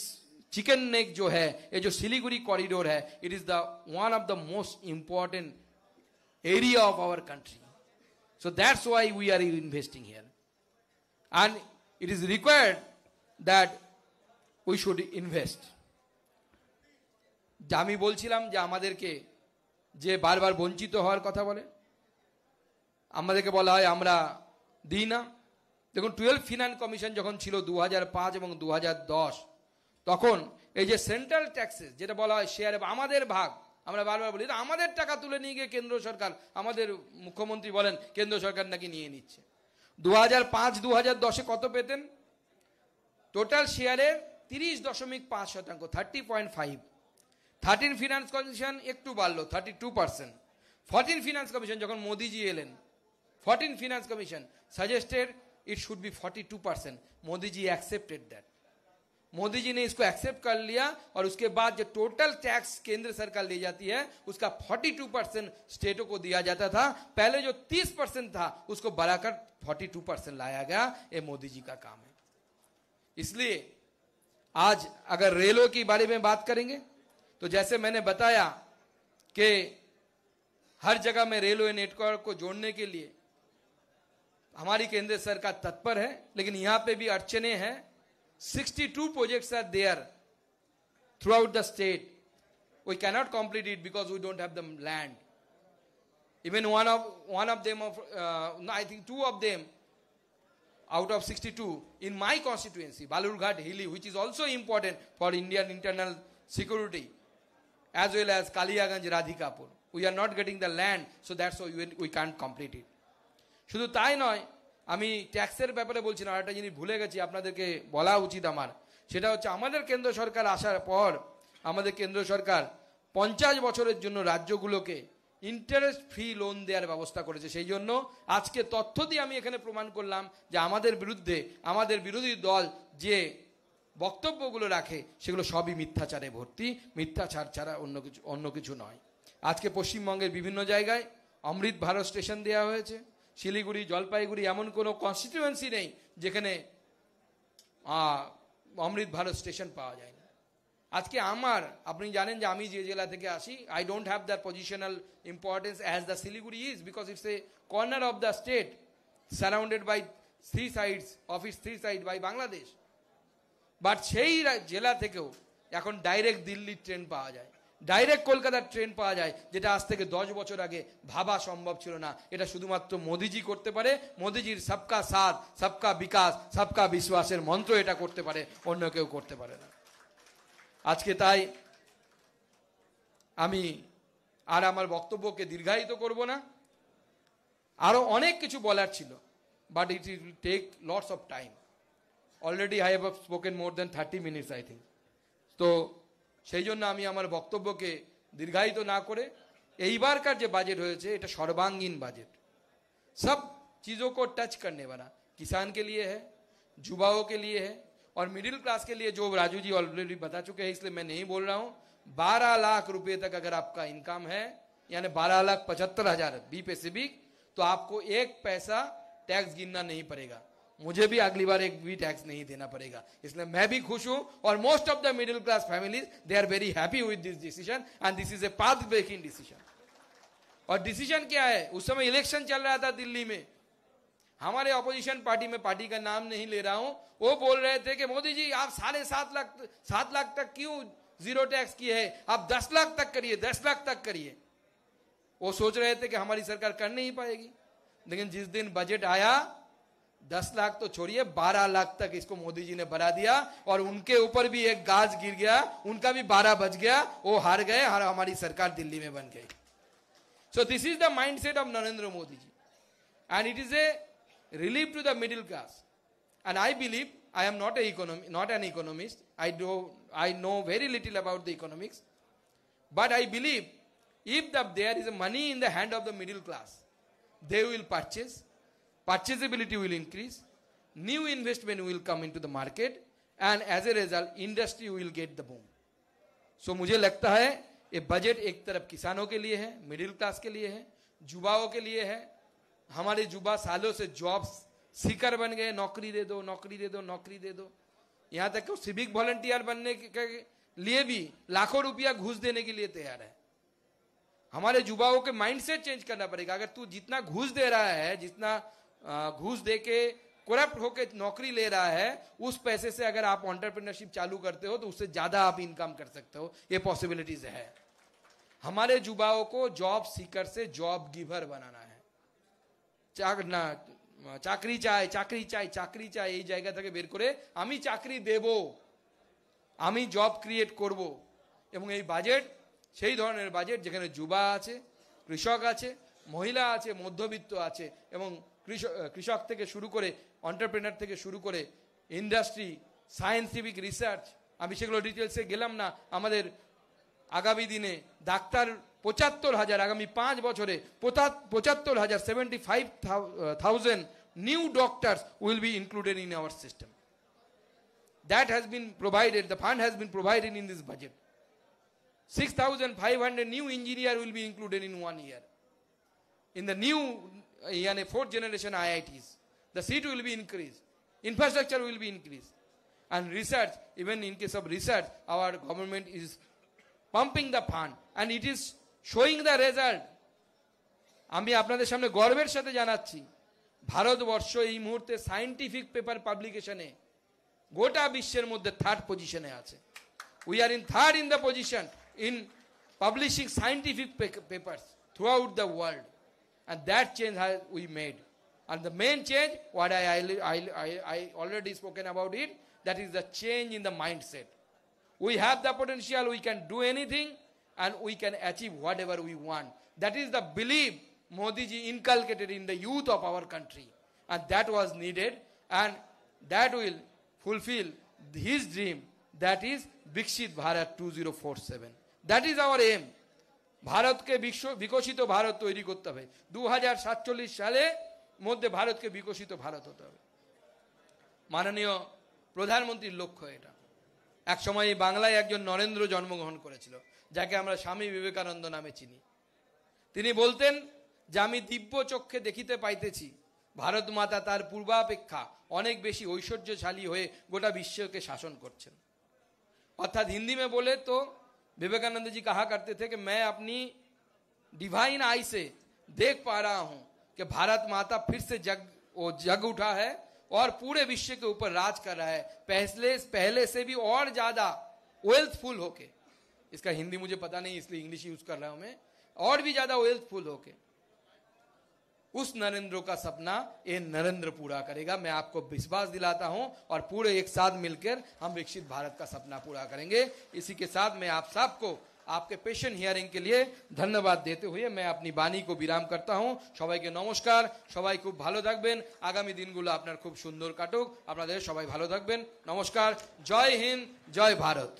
chicken neck जो है, ये जो Siliguri corridor है, it is the one of the most important area of our country. So that's why we are investing here. And it is required that we should invest. আমি বলছিলাম যে আমাদেরকে যে বারবার বঞ্চিত হওয়ার কথা বলে, আমাদেরকে বলা হয় আমরা দিই না. দেখুন 12 ফিনান্স কমিশন যখন ছিল 2005 এবং 2010, তখন এই যে সেন্ট্রাল ট্যাক্সেস যেটা বলা হয় শেয়ার, আমাদের ভাগ, আমরা বারবার বলি আমাদের টাকা তুলে নিয়ে গিয়ে কেন্দ্র সরকার, আমাদের মুখ্যমন্ত্রী বলেন কেন্দ্র সরকার নাকি নিয়ে নিচ্ছে. 2005-2010 কত পেতেন? টোটাল শেয়ারের 30.5%, 30.5. 13 ফিনান্স কমিশন একটু বাড়লো 32%. 14 ফিনান্স কমিশন যখন মোদীজি এলেন, 14 finance commission suggested it should be 42%. Modi ji accepted that. Modi ji ने इसको एक्सेप्ट कर लिया और उसके बाद जो टोटल टैक्स केंद्र सरकार ले जाती है उसका 42% स्टेटों को दिया जाता था. पहले जो 30% था उसको बढ़ाकर 42% लाया गया. ये मोदी जी का काम है. इसलिए आज अगर रेलों की बारे में बात करेंगे तो जैसे मैंने बताया कि हर जगह में रेलवे नेटवर्क को जोड़ने के लिए हमारी केंद्र सरकार तत्पर है, लेकिन यहां पे भी अड़चने हैं. 62 projects are there throughout the state. We cannot complete it because we don't have the land. Even one of them, I think 2 of them out of 62 in my constituency, Balurghat Hilli, which is also important for Indian internal security, as well as Kaliaganj Radhikapur. We are not getting the land, so that's why we can't complete it. শুধু তাই নয়, আমি ট্যাক্সের ব্যাপারে বলছি না, একটা জিনিস ভুলে গেছি আপনাদেরকে বলা উচিত আমার. সেটা হচ্ছে আমাদের কেন্দ্র সরকার আসার পর আমাদের কেন্দ্র সরকার 50 বছরের জন্য রাজ্যগুলোকে ইন্টারেস্ট ফ্রি লোন দেওয়ার ব্যবস্থা করেছে. সেই জন্য আজকে তথ্য দিয়ে আমি এখানে প্রমাণ করলাম যে আমাদের বিরুদ্ধে আমাদের বিরোধী দল যে বক্তব্যগুলো রাখে সেগুলো সবই মিথ্যাচারে ভর্তি, মিথ্যাচার ছাড়া অন্য কিছু নয়. আজকে পশ্চিমবঙ্গের বিভিন্ন জায়গায় অমৃত ভারত স্টেশন দেওয়া হয়েছে. শিলিগুড়ি, জলপাইগুড়ি এমন কোনো কনস্টিটিউয়েন্সি নেই যেখানে অমৃত ভারত স্টেশন পাওয়া যায় না. আজকে আপনি জানেন যে আমি যে জেলা থেকে আসি, I don't have the positional importance as the Siliguri is, because it's a corner of the state surrounded by 3 sides of its 3 sides by Bangladesh. But সেই জেলা থেকেও এখন ডাইরেক্ট দিল্লির ট্রেন পাওয়া যায়, ডাইরেক্ট কলকাতার ট্রেন পাওয়া যায়, যেটা আজ থেকে 10 বছর আগে ভাবা সম্ভব ছিল না. এটা শুধুমাত্র মোদিজি করতে পারে. মোদিজির সবকা সাথ, সবকা বিকাশ, সবকা বিশ্বাসের মন্ত্র এটা করতে পারে, অন্য কেউ করতে পারে না. আজকে তাই আমি আর আমার বক্তব্যকে দীর্ঘায়িত করব না. আরো অনেক কিছু বলার ছিল, but it will take lots of time. Already I have spoken more than 30 minutes I think. তো সেই জন্য আমি আমার বক্তব্যকে দীর্ঘায়িত না করে, এইবারকার যে বাজেট হয়েছে এটা সর্বাঙ্গীন বাজেट, सब चीज़ों को टच करने वाला, किसान के लिए है, युवाओं के लिए है और मिडिल क्लास के लिए, जो राजू जी ऑलरेडी बता चुके हैं इसलिए मैं नहीं बोल रहा हूँ. 12 लाख रुपए तक अगर आपका इनकम है, यानी 12,75,000 बी पे सिविक, तो आपको 1 पैसा टैक्स गिनना नहीं पड़ेगा. मुझे भी अगली बार एक भी टैक्स नहीं देना पड़ेगा, इसलिए मैं भी खुश हूं और most of the middle class families they are very happy with this decision and this is a path breaking decision. और डिसीजन क्या है, उस समय इलेक्शन चल रहा था दिल्ली में, हमारे ऑपोजिशन पार्टी में, पार्टी का नाम नहीं ले रहा हूं, वो बोल रहे थे कि मोदी जी आप 7.5 लाख तक क्यों जीरो टैक्स किए है, आप 10 लाख तक करिए, 10 लाख तक करिए। वो सोच रहे थे कि हमारी सरकार कर नहीं पाएगी, लेकिन जिस दिन बजट आया 10 लाख तो छोड़िए 12 लाख तक इसको मोदी जी ने बढ़ा दिया और उनके ऊपर भी एक गाज गिर गया, उनका भी 12 बज गया, वो हार गए और हमारी सरकार दिल्ली में बन गई। So this is the mindset of Narendra Modi ji and it is a relief to the middle class. And I believe, I am not an economist, I know very little about the economics, but I believe if there is money in the hand of the middle class, they will purchase, purchasability will increase, new investment will come into the market, and as a result industry will get the boom. So मुझे लगता है ये budget एक तरफ किसानों के लिए है, मिडिल क्लास के लिए है, युवाओं के लिए है। हमारे युवा सालों से जॉब्स सीकर बन गए, नौकरी दे दो, नौकरी दे दो, नौकरी दे दो, यहां तक कि सिविक वॉलंटियर बनने के लिए भी लाखों रुपया घूस देने के लिए तैयार है। हमारे युवाओं के माइंडसेट चेंज करना पड़ेगा। अगर तू जितना घूस दे रहा है, जितना घूस दे के करप्ट होके नौकरी ले रहा है, उस पैसे से अगर आप एंटरप्रेन्योरशिप चालू करते हो तो उससे ज्यादा आप इनकम कर सकते हो, ये पॉसिबिलिटीज है। हमारे युवाओं को जॉब सीकर से जॉब गिवर बनाना है। চাকরি চাই, চাকরি চাই, চাকরি চাই এই জায়গা থেকে বের করে আমি চাকরি দেব, আমি জব ক্রিয়েট করব। এবং এই বাজেট সেই ধরনের বাজেট যেখানে যুবা আছে, কৃষক আছে, মহিলা আছে, মধ্যবিত্ত আছে এবং কৃষক থেকে শুরু করে এন্টারপ্রেনার থেকে শুরু করে ইন্ডাস্ট্রি, সায়েন্টিফিক রিসার্চ, আমি সেগুলো ডিটেলসে গেলাম না। আমাদের আগামী দিনে ডাক্তার ৭৫,০০০, আগামী 5 বছরে ৭৫,০০০, 75,000 new doctors will be included in our system. That has been provided, the fund has been provided in this budget. 6,500 new engineers will be included in 1 year. In the new 4th generation IITs, the seat will be increased, infrastructure will be increased, and research, even in case of research, our government is pumping the fund and it is showing the result. আমি আপনাদের সামনে গর্বের সাথে জানাচ্ছি, ভারতবর্ষ এই মুহূর্তে scientific paper পাবলিকেশনে গোটা বিশ্বের মধ্যে 3rd পজিশনে আছে। We are in 3rd in the position in publishing scientific papers throughout the world, and that change has we made. And the main change, what I already spoken about it, that is the change in the mindset. We have the potential, we can do anything and we can achieve whatever we want. That is the belief Modi ji inculcated in the youth of our country, and that was needed, and that will fulfill his dream, that is Vikshit Bharat 2047. That is our aim. ভারতকে বিকশিত ভারত তৈরি করতে হবে। 2047 সালে মধ্যে ভারতকে বিকশিত ভারত হতে হবে। মাননীয় প্রধানমন্ত্রীর লক্ষ্য এটা। এক সময় এই বাংলায় একজন নরেন্দ্র জন্মগ্রহণ করেছিল, যাকে আমরা স্বামী বিবেকানন্দ নামে চিনি। তিনি বলতেন যে আমি দিব্য চক্ষে দেখিতে পাইতেছি ভারত মাতা তার পূর্বাপেক্ষা অনেক বেশি ঐশ্বর্যশালী হয়ে গোটা বিশ্বকে শাসন করছেন। अर्थात हिंदी में बोले तो विवेकानंद जी कहा करते थे कि मैं अपनी डिवाइन आई से देख पा रहा हूं कि भारत माता फिर से जग उठा है और पूरे विश्व के ऊपर राज कर रहा है, पहले से भी और ज्यादा वेल्थफुल होके। इसका हिंदी मुझे पता नहीं इसलिए इंग्लिश यूज कर रहा हूं मैं। और भी ज्यादा वेल्थफुल होके उस नरेंद्र का सपना ये नरेंद्र पूरा करेगा, मैं आपको विश्वास दिलाता हूं, और पूरे एक साथ मिलकर हम विकसित भारत का सपना पूरा करेंगे। इसी के साथ मैं आप सबको आपके पेशेंट हियरिंग के लिए धन्यवाद देते हुए मैं अपनी বাণী को विराम करता हूं। সবাইকে নমস্কার, সবাই খুব ভালো থাকবেন, আগামী দিনগুলো আপনার খুব সুন্দর কাটুক, আপনাদের সবাই ভালো থাকবেন, নমস্কার, জয় হিন্দ, জয় ভারত।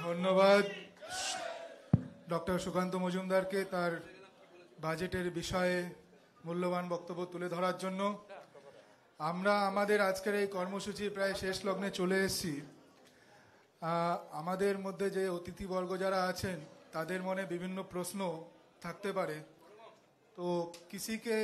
ধন্যবাদ ডক্টর সুকান্ত মজুমদারকে তার বাজেটের বিষয়ে মূল্যবান বক্তব্য তুলে ধরার জন্য। আমরা আমাদের আজকের এই কর্মসূচির প্রায় শেষ লগ্নে চলে এসেছি। আমাদের মধ্যে যে অতিথিবর্গ যারা আছেন তাদের মনে বিভিন্ন প্রশ্ন থাকতে পারে, তো किसी के